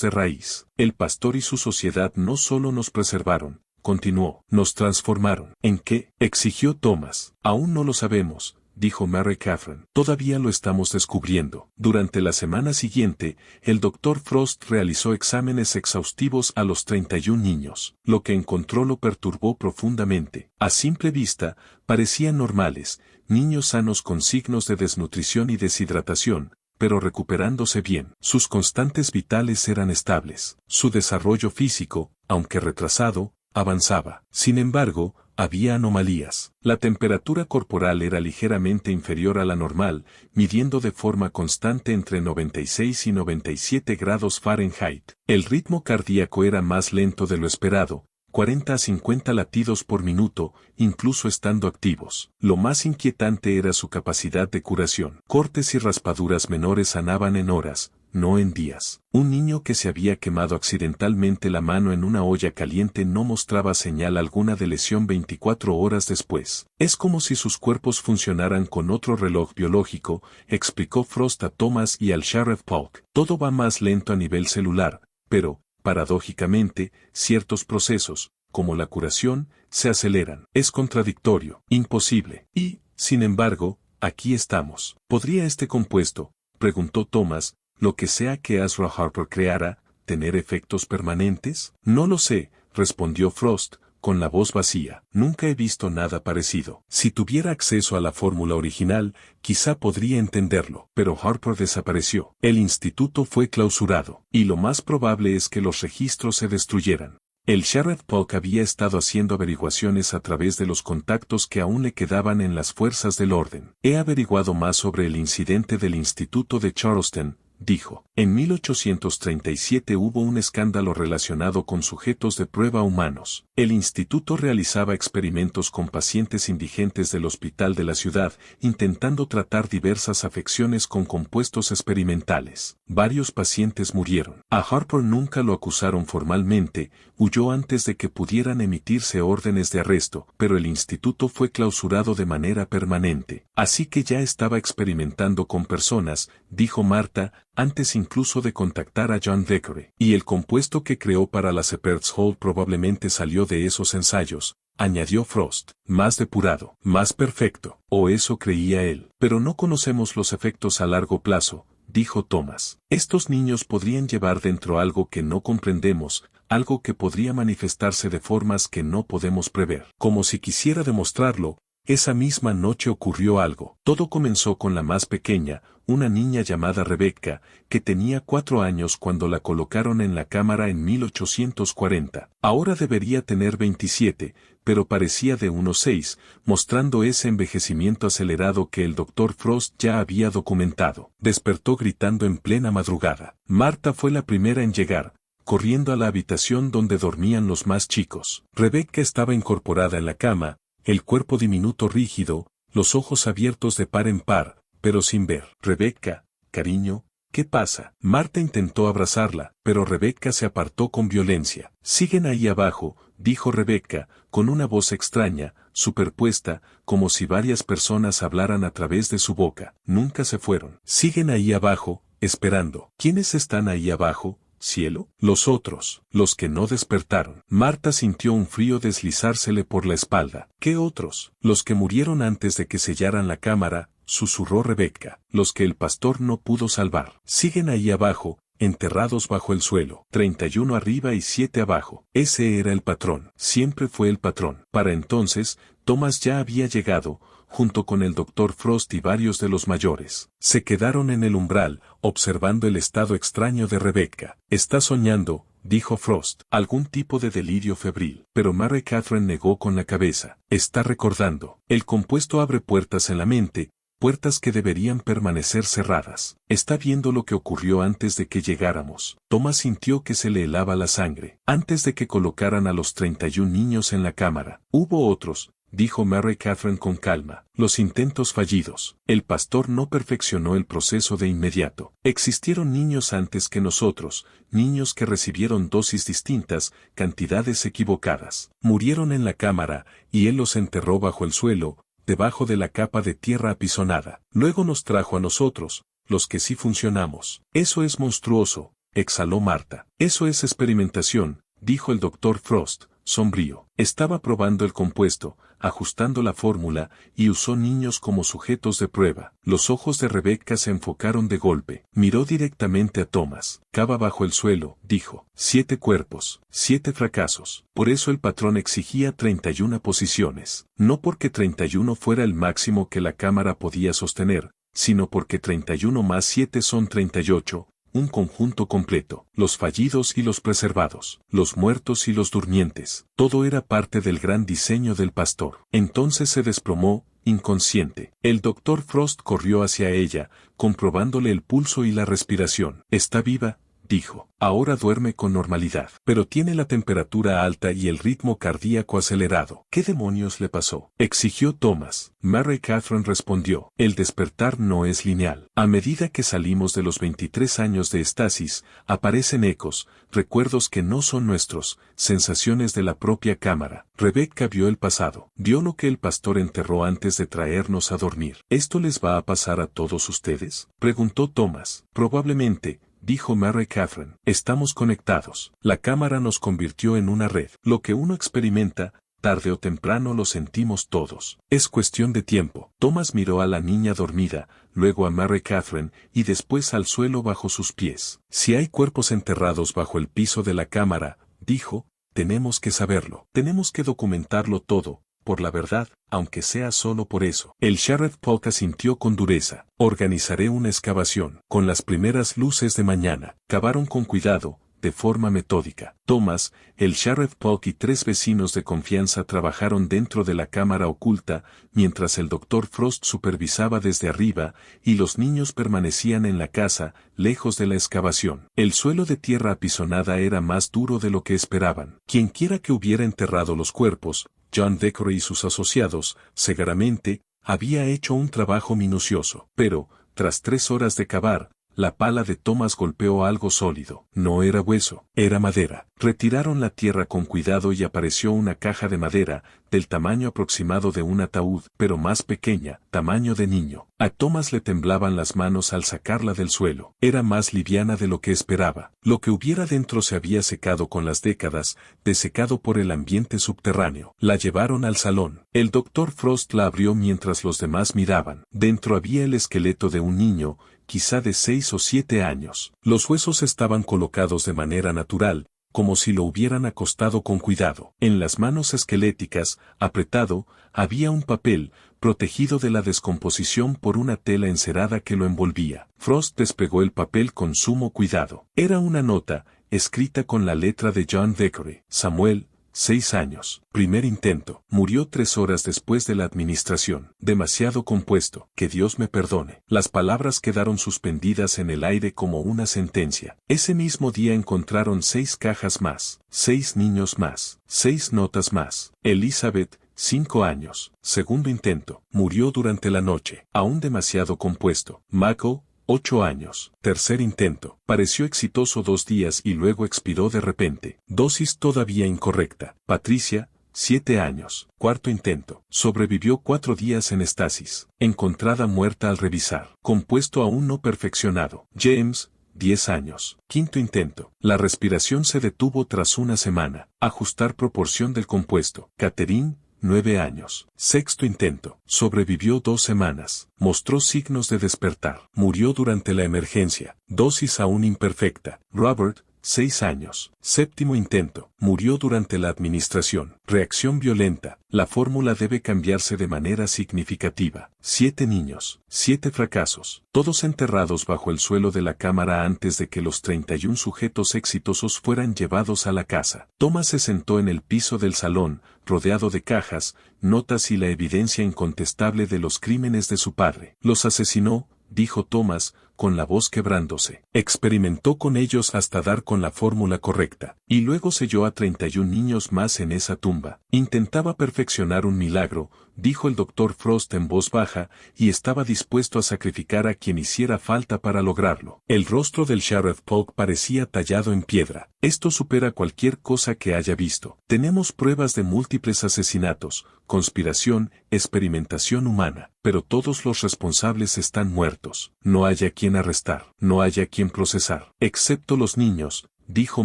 de raíz. El pastor y su sociedad no solo nos preservaron, continuó, nos transformaron. ¿En qué?, exigió Thomas. Aún no lo sabemos, dijo Mary Catherine. Todavía lo estamos descubriendo. Durante la semana siguiente, el Dr. Frost realizó exámenes exhaustivos a los 31 niños. Lo que encontró lo perturbó profundamente. A simple vista, parecían normales, niños sanos con signos de desnutrición y deshidratación, pero recuperándose bien. Sus constantes vitales eran estables. Su desarrollo físico, aunque retrasado, avanzaba. Sin embargo, había anomalías. La temperatura corporal era ligeramente inferior a la normal, midiendo de forma constante entre 96 y 97 grados Fahrenheit. El ritmo cardíaco era más lento de lo esperado, 40 a 50 latidos por minuto, incluso estando activos. Lo más inquietante era su capacidad de curación. Cortes y raspaduras menores sanaban en horas, no en días. Un niño que se había quemado accidentalmente la mano en una olla caliente no mostraba señal alguna de lesión 24 horas después. Es como si sus cuerpos funcionaran con otro reloj biológico, explicó Frost a Thomas y al Sheriff Polk. Todo va más lento a nivel celular, pero, paradójicamente, ciertos procesos, como la curación, se aceleran. Es contradictorio, imposible. Y, sin embargo, aquí estamos. ¿Podría este compuesto, preguntó Thomas, lo que sea que Ezra Harper creara, tener efectos permanentes? No lo sé, respondió Frost, con la voz vacía. Nunca he visto nada parecido. Si tuviera acceso a la fórmula original, quizá podría entenderlo. Pero Harper desapareció. El instituto fue clausurado, y lo más probable es que los registros se destruyeran. El Sheriff Polk había estado haciendo averiguaciones a través de los contactos que aún le quedaban en las fuerzas del orden. He averiguado más sobre el incidente del Instituto de Charleston, dijo. En 1837 hubo un escándalo relacionado con sujetos de prueba humanos. El instituto realizaba experimentos con pacientes indigentes del hospital de la ciudad, intentando tratar diversas afecciones con compuestos experimentales. Varios pacientes murieron. A Harper nunca lo acusaron formalmente, huyó antes de que pudieran emitirse órdenes de arresto, pero el instituto fue clausurado de manera permanente. Así que ya estaba experimentando con personas, dijo Marta, antes incluso de contactar a John Thackeray. Y el compuesto que creó para la Shepherd's Hall probablemente salió de esos ensayos, añadió Frost. Más depurado, más perfecto, o eso creía él. Pero no conocemos los efectos a largo plazo, dijo Thomas. Estos niños podrían llevar dentro algo que no comprendemos, algo que podría manifestarse de formas que no podemos prever. Como si quisiera demostrarlo, esa misma noche ocurrió algo. Todo comenzó con la más pequeña, una niña llamada Rebecca, que tenía 4 años cuando la colocaron en la cámara en 1840. Ahora debería tener 27, pero parecía de unos 6, mostrando ese envejecimiento acelerado que el Dr. Frost ya había documentado. Despertó gritando en plena madrugada. Marta fue la primera en llegar, corriendo a la habitación donde dormían los más chicos. Rebecca estaba incorporada en la cama, el cuerpo diminuto rígido, los ojos abiertos de par en par, pero sin ver. Rebecca, cariño, ¿qué pasa? Marta intentó abrazarla, pero Rebecca se apartó con violencia. Siguen ahí abajo, dijo Rebecca, con una voz extraña, superpuesta, como si varias personas hablaran a través de su boca. Nunca se fueron. Siguen ahí abajo, esperando. ¿Quiénes están ahí abajo? ¿Cielo? Los otros, los que no despertaron. Marta sintió un frío deslizársele por la espalda. ¿Qué otros? Los que murieron antes de que sellaran la cámara, susurró Rebecca. Los que el pastor no pudo salvar. Siguen ahí abajo, enterrados bajo el suelo. 31 arriba y 7 abajo. Ese era el patrón. Siempre fue el patrón. Para entonces, Thomas ya había llegado, junto con el Dr. Frost y varios de los mayores. Se quedaron en el umbral, observando el estado extraño de Rebecca. Está soñando, dijo Frost. Algún tipo de delirio febril. Pero Mary Catherine negó con la cabeza. Está recordando. El compuesto abre puertas en la mente, puertas que deberían permanecer cerradas. Está viendo lo que ocurrió antes de que llegáramos. Thomas sintió que se le helaba la sangre. Antes de que colocaran a los 31 niños en la cámara. Hubo otros, dijo Mary Catherine con calma. Los intentos fallidos. El pastor no perfeccionó el proceso de inmediato. Existieron niños antes que nosotros, niños que recibieron dosis distintas, cantidades equivocadas. Murieron en la cámara, y él los enterró bajo el suelo, debajo de la capa de tierra apisonada. Luego nos trajo a nosotros, los que sí funcionamos. Eso es monstruoso, exhaló Marta. Eso es experimentación, dijo el Dr. Frost, sombrío. Estaba probando el compuesto, ajustando la fórmula, y usó niños como sujetos de prueba. Los ojos de Rebecca se enfocaron de golpe. Miró directamente a Thomas. Cava bajo el suelo, dijo. 7 cuerpos, 7 fracasos. Por eso el patrón exigía 31 posiciones. No porque 31 fuera el máximo que la cámara podía sostener, sino porque 31 más 7 son 38, un conjunto completo, los fallidos y los preservados, los muertos y los durmientes, todo era parte del gran diseño del pastor. Entonces se desplomó, inconsciente. El doctor Frost corrió hacia ella, comprobándole el pulso y la respiración. «Está viva», dijo. «Ahora duerme con normalidad. Pero tiene la temperatura alta y el ritmo cardíaco acelerado». «¿Qué demonios le pasó?», exigió Thomas. Mary Catherine respondió. «El despertar no es lineal. A medida que salimos de los 23 años de estasis, aparecen ecos, recuerdos que no son nuestros, sensaciones de la propia cámara». Rebecca vio el pasado. Vio lo que el pastor enterró antes de traernos a dormir. «¿Esto les va a pasar a todos ustedes?», preguntó Thomas. «Probablemente», dijo Mary Catherine. «Estamos conectados. La cámara nos convirtió en una red. Lo que uno experimenta, tarde o temprano lo sentimos todos. Es cuestión de tiempo». Thomas miró a la niña dormida, luego a Mary Catherine y después al suelo bajo sus pies. «Si hay cuerpos enterrados bajo el piso de la cámara», dijo, «tenemos que saberlo. Tenemos que documentarlo todo, por la verdad, aunque sea solo por eso». El Sheriff Polk asintió con dureza. «Organizaré una excavación. Con las primeras luces de mañana». Cavaron con cuidado, de forma metódica. Thomas, el Sheriff Polk y 3 vecinos de confianza trabajaron dentro de la cámara oculta, mientras el Dr. Frost supervisaba desde arriba, y los niños permanecían en la casa, lejos de la excavación. El suelo de tierra apisonada era más duro de lo que esperaban. Quienquiera que hubiera enterrado los cuerpos, John Decory y sus asociados, seguramente, había hecho un trabajo minucioso. Pero, tras 3 horas de cavar, la pala de Thomas golpeó algo sólido. No era hueso, era madera. Retiraron la tierra con cuidado y apareció una caja de madera, del tamaño aproximado de un ataúd, pero más pequeña, tamaño de niño. A Thomas le temblaban las manos al sacarla del suelo. Era más liviana de lo que esperaba. Lo que hubiera dentro se había secado con las décadas, desecado por el ambiente subterráneo. La llevaron al salón. El Dr. Frost la abrió mientras los demás miraban. Dentro había el esqueleto de un niño, quizá de 6 o 7 años. Los huesos estaban colocados de manera natural, como si lo hubieran acostado con cuidado. En las manos esqueléticas, apretado, había un papel, protegido de la descomposición por una tela encerada que lo envolvía. Frost despegó el papel con sumo cuidado. Era una nota, escrita con la letra de John Decory. «Samuel, 6 años. Primer intento. Murió 3 horas después de la administración. Demasiado compuesto. Que Dios me perdone». Las palabras quedaron suspendidas en el aire como una sentencia. Ese mismo día encontraron 6 cajas más. 6 niños más. 6 notas más. Elizabeth, 5 años. Segundo intento. Murió durante la noche. Aún demasiado compuesto. Michael, 8 años. Tercer intento. Pareció exitoso 2 días y luego expiró de repente. Dosis todavía incorrecta. Patricia, 7 años. Cuarto intento. Sobrevivió 4 días en estasis. Encontrada muerta al revisar. Compuesto aún no perfeccionado. James, 10 años. Quinto intento. La respiración se detuvo tras una semana. Ajustar proporción del compuesto. Catherine, 9 años. Sexto intento. Sobrevivió 2 semanas. Mostró signos de despertar. Murió durante la emergencia. Dosis aún imperfecta. Robert, 6 años. Séptimo intento. Murió durante la administración. Reacción violenta. La fórmula debe cambiarse de manera significativa. 7 niños. 7 fracasos. Todos enterrados bajo el suelo de la cámara antes de que los 31 sujetos exitosos fueran llevados a la casa. Thomas se sentó en el piso del salón, rodeado de cajas, notas y la evidencia incontestable de los crímenes de su padre. «Los asesinó», dijo Thomas, con la voz quebrándose. «Experimentó con ellos hasta dar con la fórmula correcta. Y luego selló a 31 niños más en esa tumba. Intentaba perfeccionar un milagro», dijo el Dr. Frost en voz baja, «y estaba dispuesto a sacrificar a quien hiciera falta para lograrlo». El rostro del Sheriff Polk parecía tallado en piedra. «Esto supera cualquier cosa que haya visto. Tenemos pruebas de múltiples asesinatos, conspiración, experimentación humana, pero todos los responsables están muertos. No hay a quien arrestar, no hay a quien procesar, excepto los niños», dijo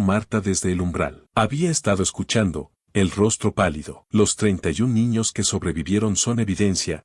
Marta desde el umbral. Había estado escuchando, el rostro pálido. «Los 31 niños que sobrevivieron son evidencia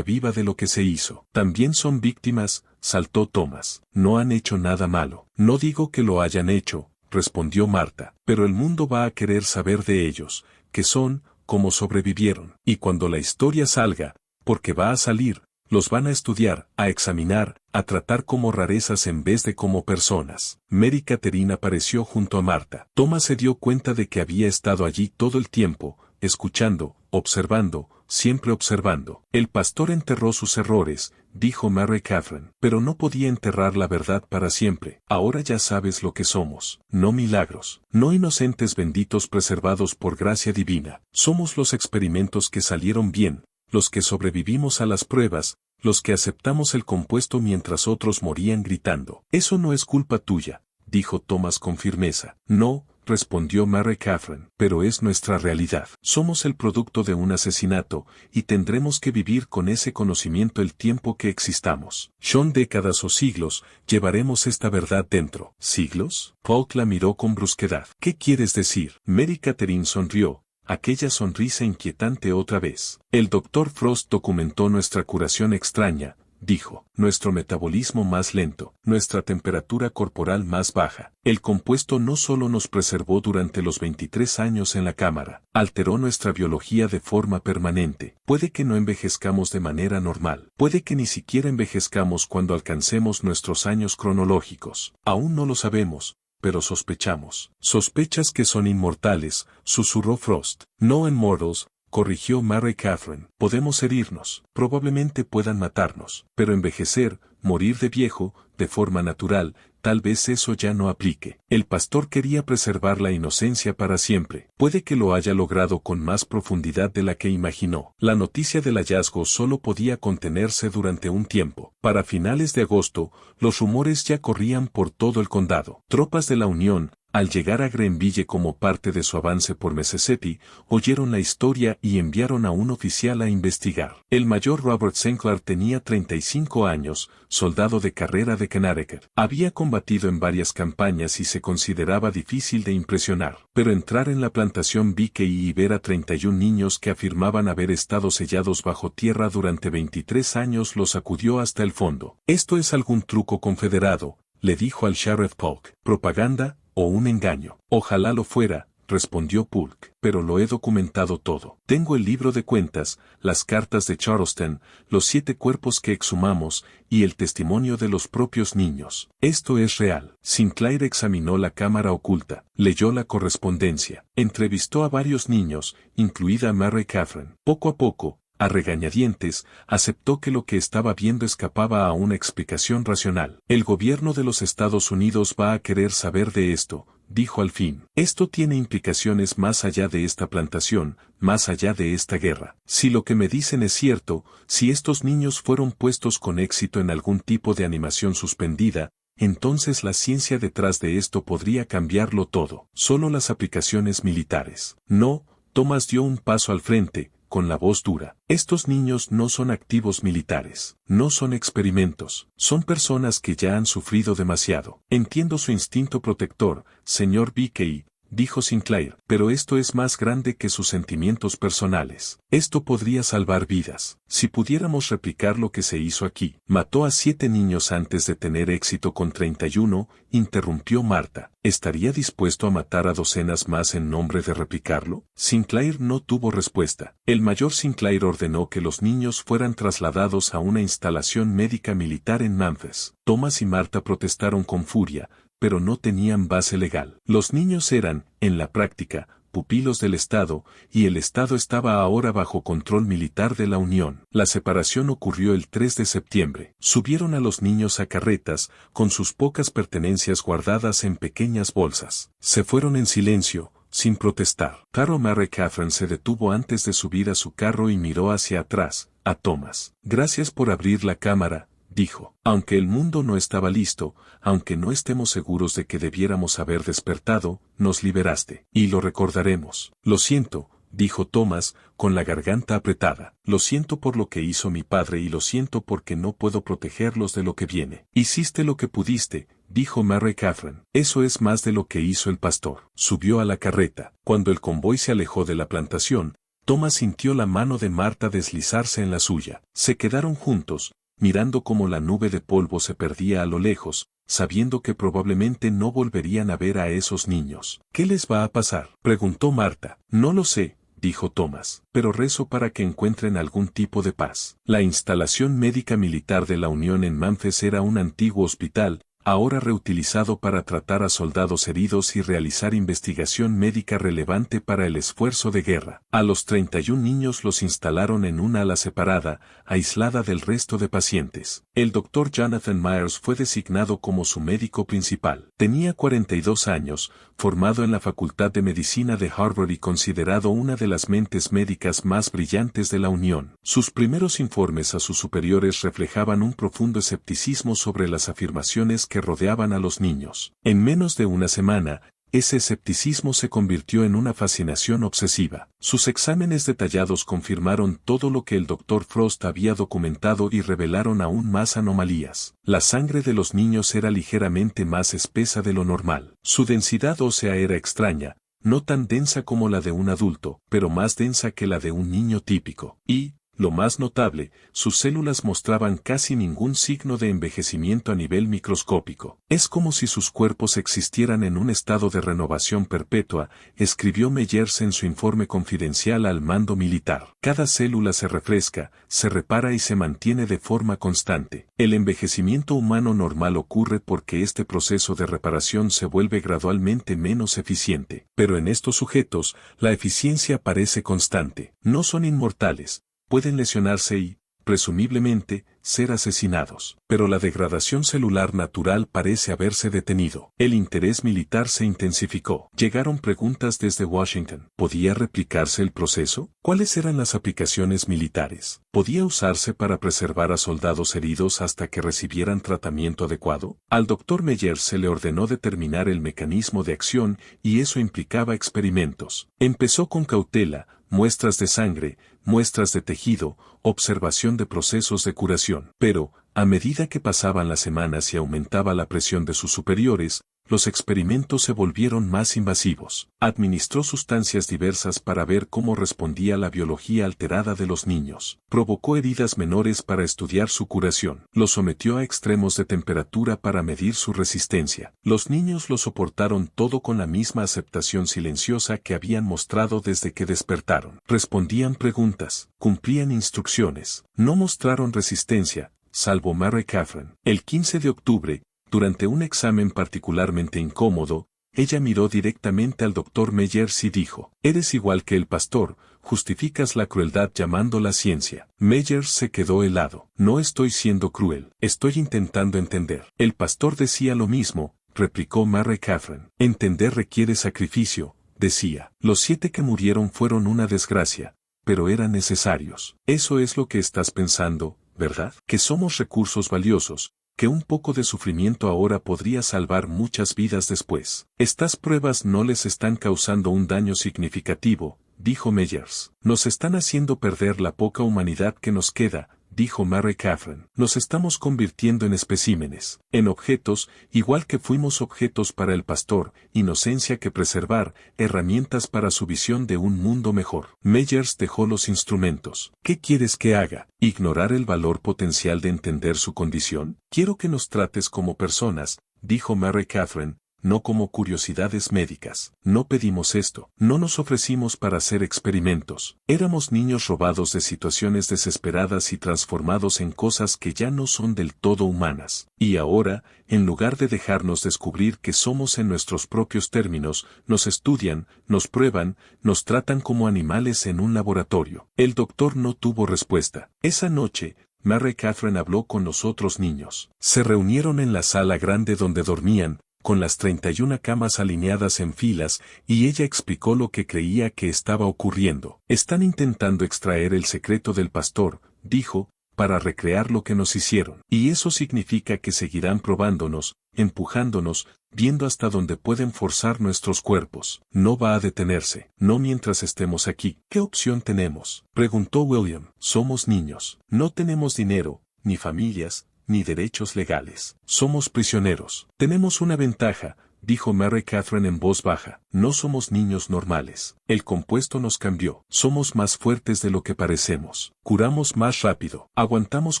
viva de lo que se hizo. También son víctimas», saltó Thomas. «No han hecho nada malo». «No digo que lo hayan hecho», respondió Marta, «pero el mundo va a querer saber de ellos, qué son, cómo sobrevivieron. Y cuando la historia salga, porque va a salir, Los van a estudiar, a examinar, a tratar como rarezas en vez de como personas. Mary Catherine apareció junto a Marta. Thomas se dio cuenta de que había estado allí todo el tiempo, escuchando, observando, siempre observando. El pastor enterró sus errores, dijo Mary Catherine, pero no podía enterrar la verdad para siempre. Ahora ya sabes lo que somos, no milagros, no inocentes benditos preservados por gracia divina. Somos los experimentos que salieron bien, los que sobrevivimos a las pruebas, los que aceptamos el compuesto mientras otros morían gritando. Eso no es culpa tuya, dijo Thomas con firmeza. No, respondió Mary Catherine, pero es nuestra realidad. Somos el producto de un asesinato, y tendremos que vivir con ese conocimiento el tiempo que existamos. Son décadas o siglos, llevaremos esta verdad dentro. ¿Siglos? Polk la miró con brusquedad. ¿Qué quieres decir? Mary Catherine sonrió. Aquella sonrisa inquietante otra vez. El Dr. Frost documentó nuestra curación extraña, dijo, nuestro metabolismo más lento, nuestra temperatura corporal más baja. El compuesto no solo nos preservó durante los 23 años en la cámara, alteró nuestra biología de forma permanente. Puede que no envejezcamos de manera normal, puede que ni siquiera envejezcamos cuando alcancemos nuestros años cronológicos. Aún no lo sabemos, pero sospechamos. ¿Sospechas que son inmortales?, susurró Frost. No immortals, corrigió Mary Catherine. Podemos herirnos, probablemente puedan matarnos, pero envejecer, morir de viejo, de forma natural, tal vez eso ya no aplique. El pastor quería preservar la inocencia para siempre. Puede que lo haya logrado con más profundidad de la que imaginó. La noticia del hallazgo solo podía contenerse durante un tiempo. Para finales de agosto, los rumores ya corrían por todo el condado. Tropas de la Unión, al llegar a Greenville como parte de su avance por Mississippi, oyeron la historia y enviaron a un oficial a investigar. El mayor Robert Sinclair tenía 35 años, soldado de carrera de Connecticut. Había combatido en varias campañas y se consideraba difícil de impresionar. Pero entrar en la plantación BKI y ver a 31 niños que afirmaban haber estado sellados bajo tierra durante 23 años los sacudió hasta el fondo. «Esto es algún truco confederado», le dijo al Sheriff Polk. «¿Propaganda o un engaño?» «Ojalá lo fuera», respondió Polk, «pero lo he documentado todo. Tengo el libro de cuentas, las cartas de Charleston, los 7 cuerpos que exhumamos, y el testimonio de los propios niños. Esto es real». Sinclair examinó la cámara oculta, leyó la correspondencia, entrevistó a varios niños, incluida Mary Catherine. Poco a poco, a regañadientes, aceptó que lo que estaba viendo escapaba a una explicación racional. «El gobierno de los Estados Unidos va a querer saber de esto», dijo al fin. «Esto tiene implicaciones más allá de esta plantación, más allá de esta guerra. Si lo que me dicen es cierto, si estos niños fueron puestos con éxito en algún tipo de animación suspendida, entonces la ciencia detrás de esto podría cambiarlo todo. Solo las aplicaciones militares». «No», Thomas dio un paso al frente, con la voz dura. «Estos niños no son activos militares, no son experimentos, son personas que ya han sufrido demasiado. Entiendo su instinto protector, señor BKI», dijo Sinclair, «pero esto es más grande que sus sentimientos personales. Esto podría salvar vidas. Si pudiéramos replicar lo que se hizo aquí». «Mató a 7 niños antes de tener éxito con 31, interrumpió Marta. «¿Estaría dispuesto a matar a docenas más en nombre de replicarlo?» Sinclair no tuvo respuesta. El mayor Sinclair ordenó que los niños fueran trasladados a una instalación médica militar en Memphis. Thomas y Marta protestaron con furia, pero no tenían base legal. Los niños eran, en la práctica, pupilos del Estado, y el Estado estaba ahora bajo control militar de la Unión. La separación ocurrió el 3 de septiembre. Subieron a los niños a carretas, con sus pocas pertenencias guardadas en pequeñas bolsas. Se fueron en silencio, sin protestar. Claro, Mary Catherine se detuvo antes de subir a su carro y miró hacia atrás, a Thomas. «Gracias por abrir la cámara», dijo. «Aunque el mundo no estaba listo, aunque no estemos seguros de que debiéramos haber despertado, nos liberaste. Y lo recordaremos». «Lo siento», dijo Thomas, con la garganta apretada. «Lo siento por lo que hizo mi padre y lo siento porque no puedo protegerlos de lo que viene». «Hiciste lo que pudiste», dijo Mary Catherine. «Eso es más de lo que hizo el pastor». Subió a la carreta. Cuando el convoy se alejó de la plantación, Thomas sintió la mano de Marta deslizarse en la suya. Se quedaron juntos, mirando cómo la nube de polvo se perdía a lo lejos, sabiendo que probablemente no volverían a ver a esos niños. «¿Qué les va a pasar?», preguntó Marta. «No lo sé», dijo Thomas, pero rezo para que encuentren algún tipo de paz. La instalación médica militar de la Unión en Memphis era un antiguo hospital, ahora reutilizado para tratar a soldados heridos y realizar investigación médica relevante para el esfuerzo de guerra. A los 31 niños los instalaron en una ala separada, aislada del resto de pacientes. El doctor Jonathan Myers fue designado como su médico principal. Tenía 42 años, formado en la Facultad de Medicina de Harvard y considerado una de las mentes médicas más brillantes de la Unión. Sus primeros informes a sus superiores reflejaban un profundo escepticismo sobre las afirmaciones que rodeaban a los niños. En menos de una semana, ese escepticismo se convirtió en una fascinación obsesiva. Sus exámenes detallados confirmaron todo lo que el Dr. Frost había documentado y revelaron aún más anomalías. La sangre de los niños era ligeramente más espesa de lo normal. Su densidad ósea era extraña, no tan densa como la de un adulto, pero más densa que la de un niño típico. Y, lo más notable, sus células mostraban casi ningún signo de envejecimiento a nivel microscópico. Es como si sus cuerpos existieran en un estado de renovación perpetua, escribió Meyers en su informe confidencial al mando militar. Cada célula se refresca, se repara y se mantiene de forma constante. El envejecimiento humano normal ocurre porque este proceso de reparación se vuelve gradualmente menos eficiente. Pero en estos sujetos, la eficiencia parece constante. No son inmortales. Pueden lesionarse y, presumiblemente, ser asesinados. Pero la degradación celular natural parece haberse detenido. El interés militar se intensificó. Llegaron preguntas desde Washington. ¿Podía replicarse el proceso? ¿Cuáles eran las aplicaciones militares? ¿Podía usarse para preservar a soldados heridos hasta que recibieran tratamiento adecuado? Al Dr. Meyers se le ordenó determinar el mecanismo de acción y eso implicaba experimentos. Empezó con cautela, muestras de sangre, muestras de tejido, observación de procesos de curación. Pero, a medida que pasaban las semanas y aumentaba la presión de sus superiores, los experimentos se volvieron más invasivos. Administró sustancias diversas para ver cómo respondía la biología alterada de los niños. Provocó heridas menores para estudiar su curación. Los sometió a extremos de temperatura para medir su resistencia. Los niños lo soportaron todo con la misma aceptación silenciosa que habían mostrado desde que despertaron. Respondían preguntas, cumplían instrucciones, no mostraron resistencia, salvo Mary Catherine. El 15 de octubre, durante un examen particularmente incómodo, ella miró directamente al Dr. Meyers y dijo, «Eres igual que el pastor, justificas la crueldad llamándola ciencia». Meyers se quedó helado. «No estoy siendo cruel, estoy intentando entender». «El pastor decía lo mismo», replicó Mary Catherine. «Entender requiere sacrificio», decía. «Los 7 que murieron fueron una desgracia, pero eran necesarios». «Eso es lo que estás pensando, ¿verdad? Que somos recursos valiosos, que un poco de sufrimiento ahora podría salvar muchas vidas después. Estas pruebas no les están causando un daño significativo», dijo Meyers. «Nos están haciendo perder la poca humanidad que nos queda», dijo Mary Catherine. «Nos estamos convirtiendo en especímenes, en objetos, igual que fuimos objetos para el pastor, inocencia que preservar, herramientas para su visión de un mundo mejor». Meyers dejó los instrumentos. «¿Qué quieres que haga? ¿Ignorar el valor potencial de entender su condición? Quiero que nos trates como personas», dijo Mary Catherine, «no como curiosidades médicas. No pedimos esto, no nos ofrecimos para hacer experimentos. Éramos niños robados de situaciones desesperadas y transformados en cosas que ya no son del todo humanas. Y ahora, en lugar de dejarnos descubrir que somos en nuestros propios términos, nos estudian, nos prueban, nos tratan como animales en un laboratorio». El doctor no tuvo respuesta. Esa noche, Mary Catherine habló con los otros niños. Se reunieron en la sala grande donde dormían, con las 31 camas alineadas en filas, y ella explicó lo que creía que estaba ocurriendo. «Están intentando extraer el secreto del pastor», dijo, «para recrear lo que nos hicieron. Y eso significa que seguirán probándonos, empujándonos, viendo hasta dónde pueden forzar nuestros cuerpos. No va a detenerse, no mientras estemos aquí». «¿Qué opción tenemos?», preguntó William. «Somos niños. No tenemos dinero, ni familias, ni derechos legales. Somos prisioneros». «Tenemos una ventaja», dijo Mary Catherine en voz baja. «No somos niños normales. El compuesto nos cambió. Somos más fuertes de lo que parecemos. Curamos más rápido. Aguantamos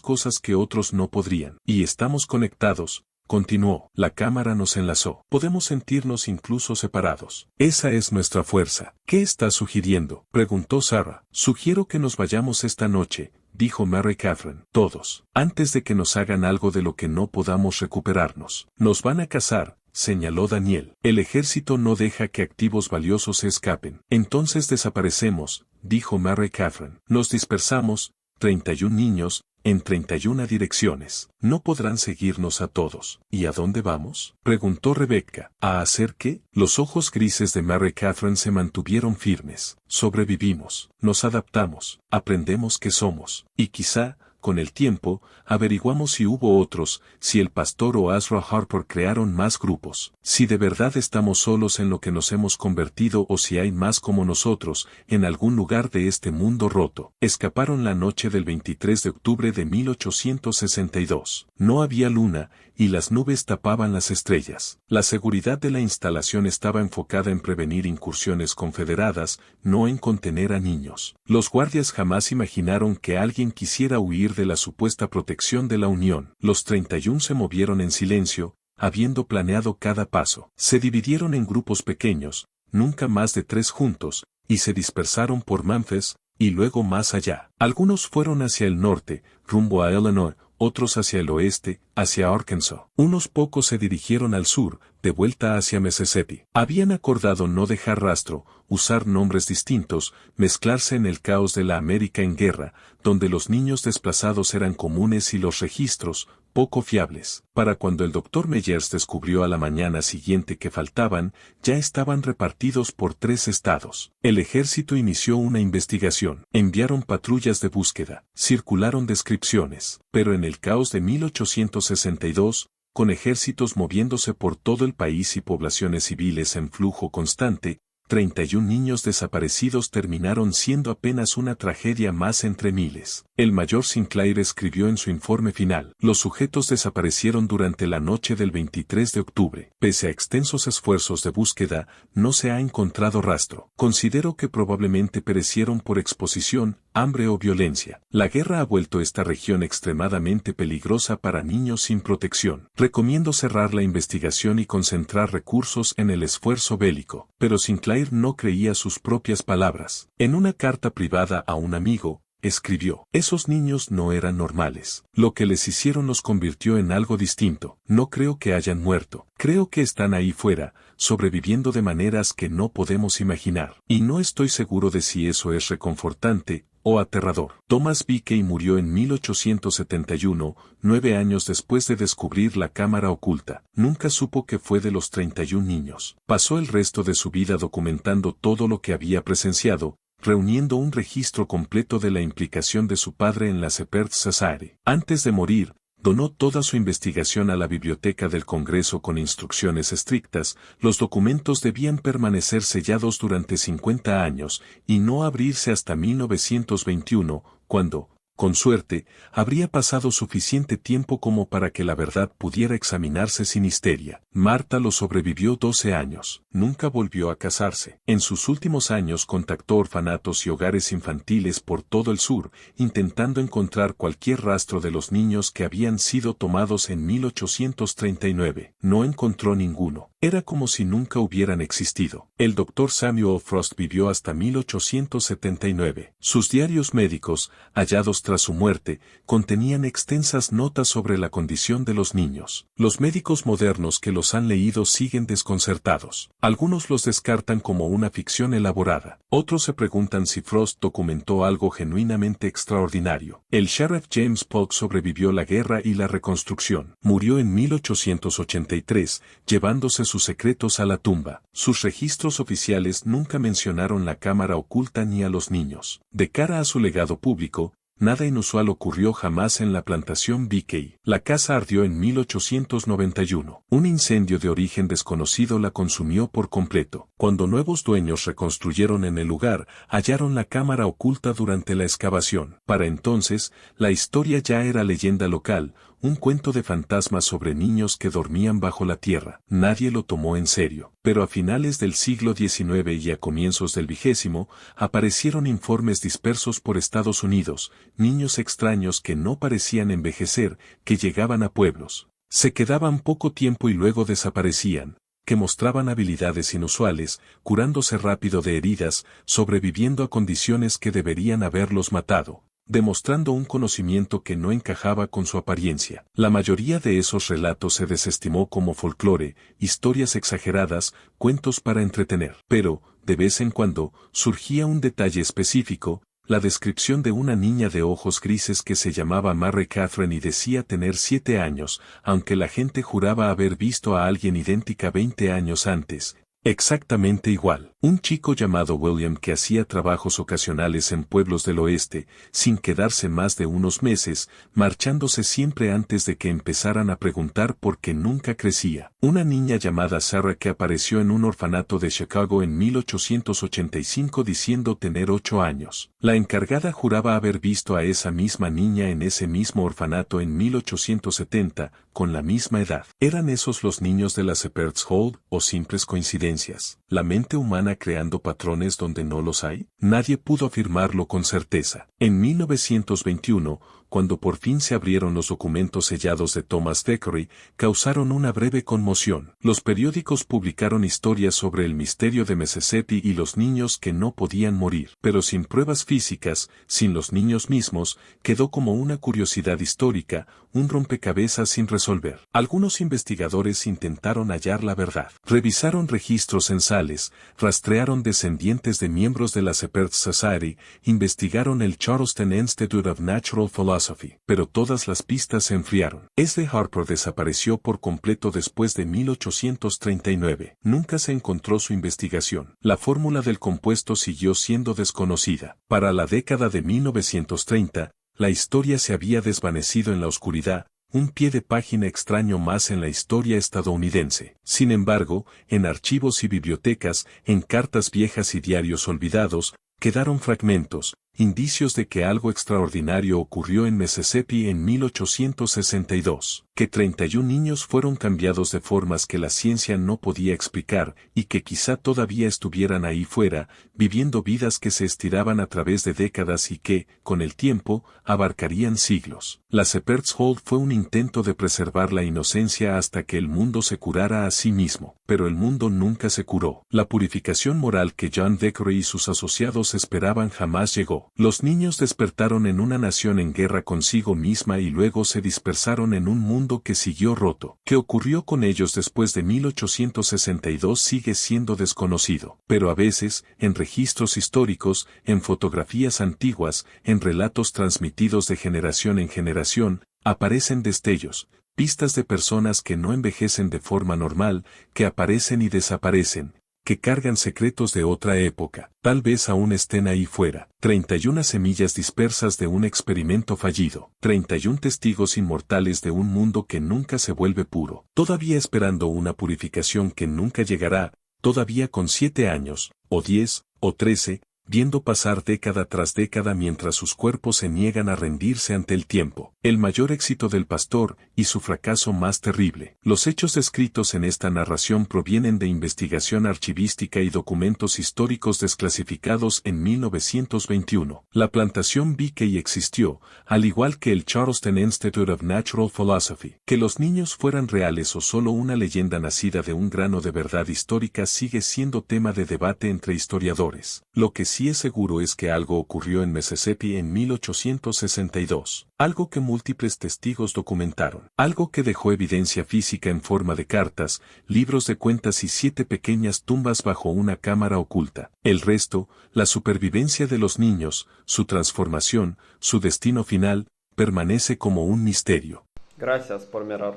cosas que otros no podrían. Y estamos conectados, continuó. La cámara nos enlazó. Podemos sentirnos incluso separados. Esa es nuestra fuerza. ¿Qué estás sugiriendo?, preguntó Sarah. Sugiero que nos vayamos esta noche, dijo Mary Catherine. Todos. Antes de que nos hagan algo de lo que no podamos recuperarnos. Nos van a cazar, señaló Daniel. El ejército no deja que activos valiosos se escapen. Entonces desaparecemos, dijo Mary Catherine. Nos dispersamos, 31 niños, en 31 direcciones. No podrán seguirnos a todos. ¿Y a dónde vamos?, preguntó Rebecca. ¿A hacer qué? Los ojos grises de Mary Catherine se mantuvieron firmes. Sobrevivimos, nos adaptamos, aprendemos qué somos, y quizá, con el tiempo, averiguamos si hubo otros, si el pastor o Azra Harper crearon más grupos, si de verdad estamos solos en lo que nos hemos convertido o si hay más como nosotros, en algún lugar de este mundo roto. Escaparon la noche del 23 de octubre de 1862. No había luna, y las nubes tapaban las estrellas. La seguridad de la instalación estaba enfocada en prevenir incursiones confederadas, no en contener a niños. Los guardias jamás imaginaron que alguien quisiera huir de la supuesta protección de la Unión. Los 31 se movieron en silencio, habiendo planeado cada paso. Se dividieron en grupos pequeños, nunca más de 3 juntos, y se dispersaron por Memphis, y luego más allá. Algunos fueron hacia el norte, rumbo a Illinois, otros hacia el oeste, hacia Arkansas. Unos pocos se dirigieron al sur, de vuelta hacia Mississippi. Habían acordado no dejar rastro, usar nombres distintos, mezclarse en el caos de la América en guerra, donde los niños desplazados eran comunes y los registros, poco fiables. Para cuando el Dr. Meyers descubrió a la mañana siguiente que faltaban, ya estaban repartidos por 3 estados. El ejército inició una investigación. Enviaron patrullas de búsqueda. Circularon descripciones. Pero en el caos de 1862, con ejércitos moviéndose por todo el país y poblaciones civiles en flujo constante, 31 niños desaparecidos terminaron siendo apenas una tragedia más entre miles. El mayor Sinclair escribió en su informe final: los sujetos desaparecieron durante la noche del 23 de octubre. Pese a extensos esfuerzos de búsqueda, no se ha encontrado rastro. Considero que probablemente perecieron por exposición, hambre o violencia. La guerra ha vuelto esta región extremadamente peligrosa para niños sin protección. Recomiendo cerrar la investigación y concentrar recursos en el esfuerzo bélico. Pero Sinclair no creía sus propias palabras. En una carta privada a un amigo, escribió: esos niños no eran normales. Lo que les hicieron los convirtió en algo distinto. No creo que hayan muerto. Creo que están ahí fuera, sobreviviendo de maneras que no podemos imaginar. Y no estoy seguro de si eso es reconfortante o aterrador. Thomas Bickey murió en 1871, 9 años después de descubrir la cámara oculta. Nunca supo qué fue de los 31 niños. Pasó el resto de su vida documentando todo lo que había presenciado, reuniendo un registro completo de la implicación de su padre en la Shepherd Society. Antes de morir, donó toda su investigación a la Biblioteca del Congreso con instrucciones estrictas. Los documentos debían permanecer sellados durante 50 años y no abrirse hasta 1921, cuando, con suerte, habría pasado suficiente tiempo como para que la verdad pudiera examinarse sin histeria. Marta lo sobrevivió 12 años. Nunca volvió a casarse. En sus últimos años contactó orfanatos y hogares infantiles por todo el sur, intentando encontrar cualquier rastro de los niños que habían sido tomados en 1839. No encontró ninguno. Era como si nunca hubieran existido. El Dr. Samuel Frost vivió hasta 1879. Sus diarios médicos, hallados tras su muerte, contenían extensas notas sobre la condición de los niños. Los médicos modernos que los han leído siguen desconcertados. Algunos los descartan como una ficción elaborada. Otros se preguntan si Frost documentó algo genuinamente extraordinario. El sheriff James Polk sobrevivió la guerra y la reconstrucción. Murió en 1883, llevándose sus secretos a la tumba. Sus registros oficiales nunca mencionaron la cámara oculta ni a los niños. De cara a su legado público, nada inusual ocurrió jamás en la plantación Bickey. La casa ardió en 1891. Un incendio de origen desconocido la consumió por completo. Cuando nuevos dueños reconstruyeron en el lugar, hallaron la cámara oculta durante la excavación. Para entonces, la historia ya era leyenda local, un cuento de fantasmas sobre niños que dormían bajo la tierra. Nadie lo tomó en serio. Pero a finales del siglo XIX y a comienzos del XX, aparecieron informes dispersos por Estados Unidos, niños extraños que no parecían envejecer, que llegaban a pueblos, Se quedaban poco tiempo y luego desaparecían, que mostraban habilidades inusuales, curándose rápido de heridas, sobreviviendo a condiciones que deberían haberlos matado, demostrando un conocimiento que no encajaba con su apariencia. La mayoría de esos relatos se desestimó como folclore, historias exageradas, cuentos para entretener. Pero, de vez en cuando, surgía un detalle específico, la descripción de una niña de ojos grises que se llamaba Mary Catherine y decía tener 7 años, aunque la gente juraba haber visto a alguien idéntica 20 años antes. Exactamente igual. Un chico llamado William que hacía trabajos ocasionales en pueblos del oeste, sin quedarse más de unos meses, marchándose siempre antes de que empezaran a preguntar por qué nunca crecía. Una niña llamada Sarah que apareció en un orfanato de Chicago en 1885 diciendo tener 8 años. La encargada juraba haber visto a esa misma niña en ese mismo orfanato en 1870, con la misma edad. ¿Eran esos los niños de la Shepherd's Hall o simples coincidencias? ¿La mente humana creando patrones donde no los hay? Nadie pudo afirmarlo con certeza. En 1921, cuando por fin se abrieron los documentos sellados de Thomas Thackeray, causaron una breve conmoción. Los periódicos publicaron historias sobre el misterio de Mississippi y los niños que no podían morir. Pero sin pruebas físicas, sin los niños mismos, quedó como una curiosidad histórica, un rompecabezas sin resolver. Algunos investigadores intentaron hallar la verdad. Revisaron registros censales, rastrearon descendientes de miembros de la Shepherd's Society, investigaron el Charleston Institute of Natural Philosophy, pero todas las pistas se enfriaron. S. Harper desapareció por completo después de 1839. Nunca se encontró su investigación. La fórmula del compuesto siguió siendo desconocida. Para la década de 1930, la historia se había desvanecido en la oscuridad, un pie de página extraño más en la historia estadounidense. Sin embargo, en archivos y bibliotecas, en cartas viejas y diarios olvidados, quedaron fragmentos, indicios de que algo extraordinario ocurrió en Mississippi en 1862, que 31 niños fueron cambiados de formas que la ciencia no podía explicar y que quizá todavía estuvieran ahí fuera, viviendo vidas que se estiraban a través de décadas y que, con el tiempo, abarcarían siglos. La Shepherd's Hall fue un intento de preservar la inocencia hasta que el mundo se curara a sí mismo, pero el mundo nunca se curó. La purificación moral que John Thackeray y sus asociados esperaban jamás llegó. Los niños despertaron en una nación en guerra consigo misma y luego se dispersaron en un mundo que siguió roto. ¿Qué ocurrió con ellos después de 1862 sigue siendo desconocido? Pero a veces, en registros históricos, en fotografías antiguas, en relatos transmitidos de generación en generación, aparecen destellos, pistas de personas que no envejecen de forma normal, que aparecen y desaparecen, que cargan secretos de otra época, tal vez aún estén ahí fuera. 31 semillas dispersas de un experimento fallido. 31 testigos inmortales de un mundo que nunca se vuelve puro. Todavía esperando una purificación que nunca llegará, todavía con 7 años, o 10, o 13, viendo pasar década tras década mientras sus cuerpos se niegan a rendirse ante el tiempo. El mayor éxito del pastor y su fracaso más terrible. Los hechos descritos en esta narración provienen de investigación archivística y documentos históricos desclasificados en 1921. La plantación Beakey existió, al igual que el Charleston Institute of Natural Philosophy. Que los niños fueran reales o solo una leyenda nacida de un grano de verdad histórica sigue siendo tema de debate entre historiadores. Lo que sí es seguro es que algo ocurrió en Mississippi en 1862. Algo que múltiples testigos documentaron. Algo que dejó evidencia física en forma de cartas, libros de cuentas y 7 pequeñas tumbas bajo una cámara oculta. El resto, la supervivencia de los niños, su transformación, su destino final, permanece como un misterio. Gracias por mirar.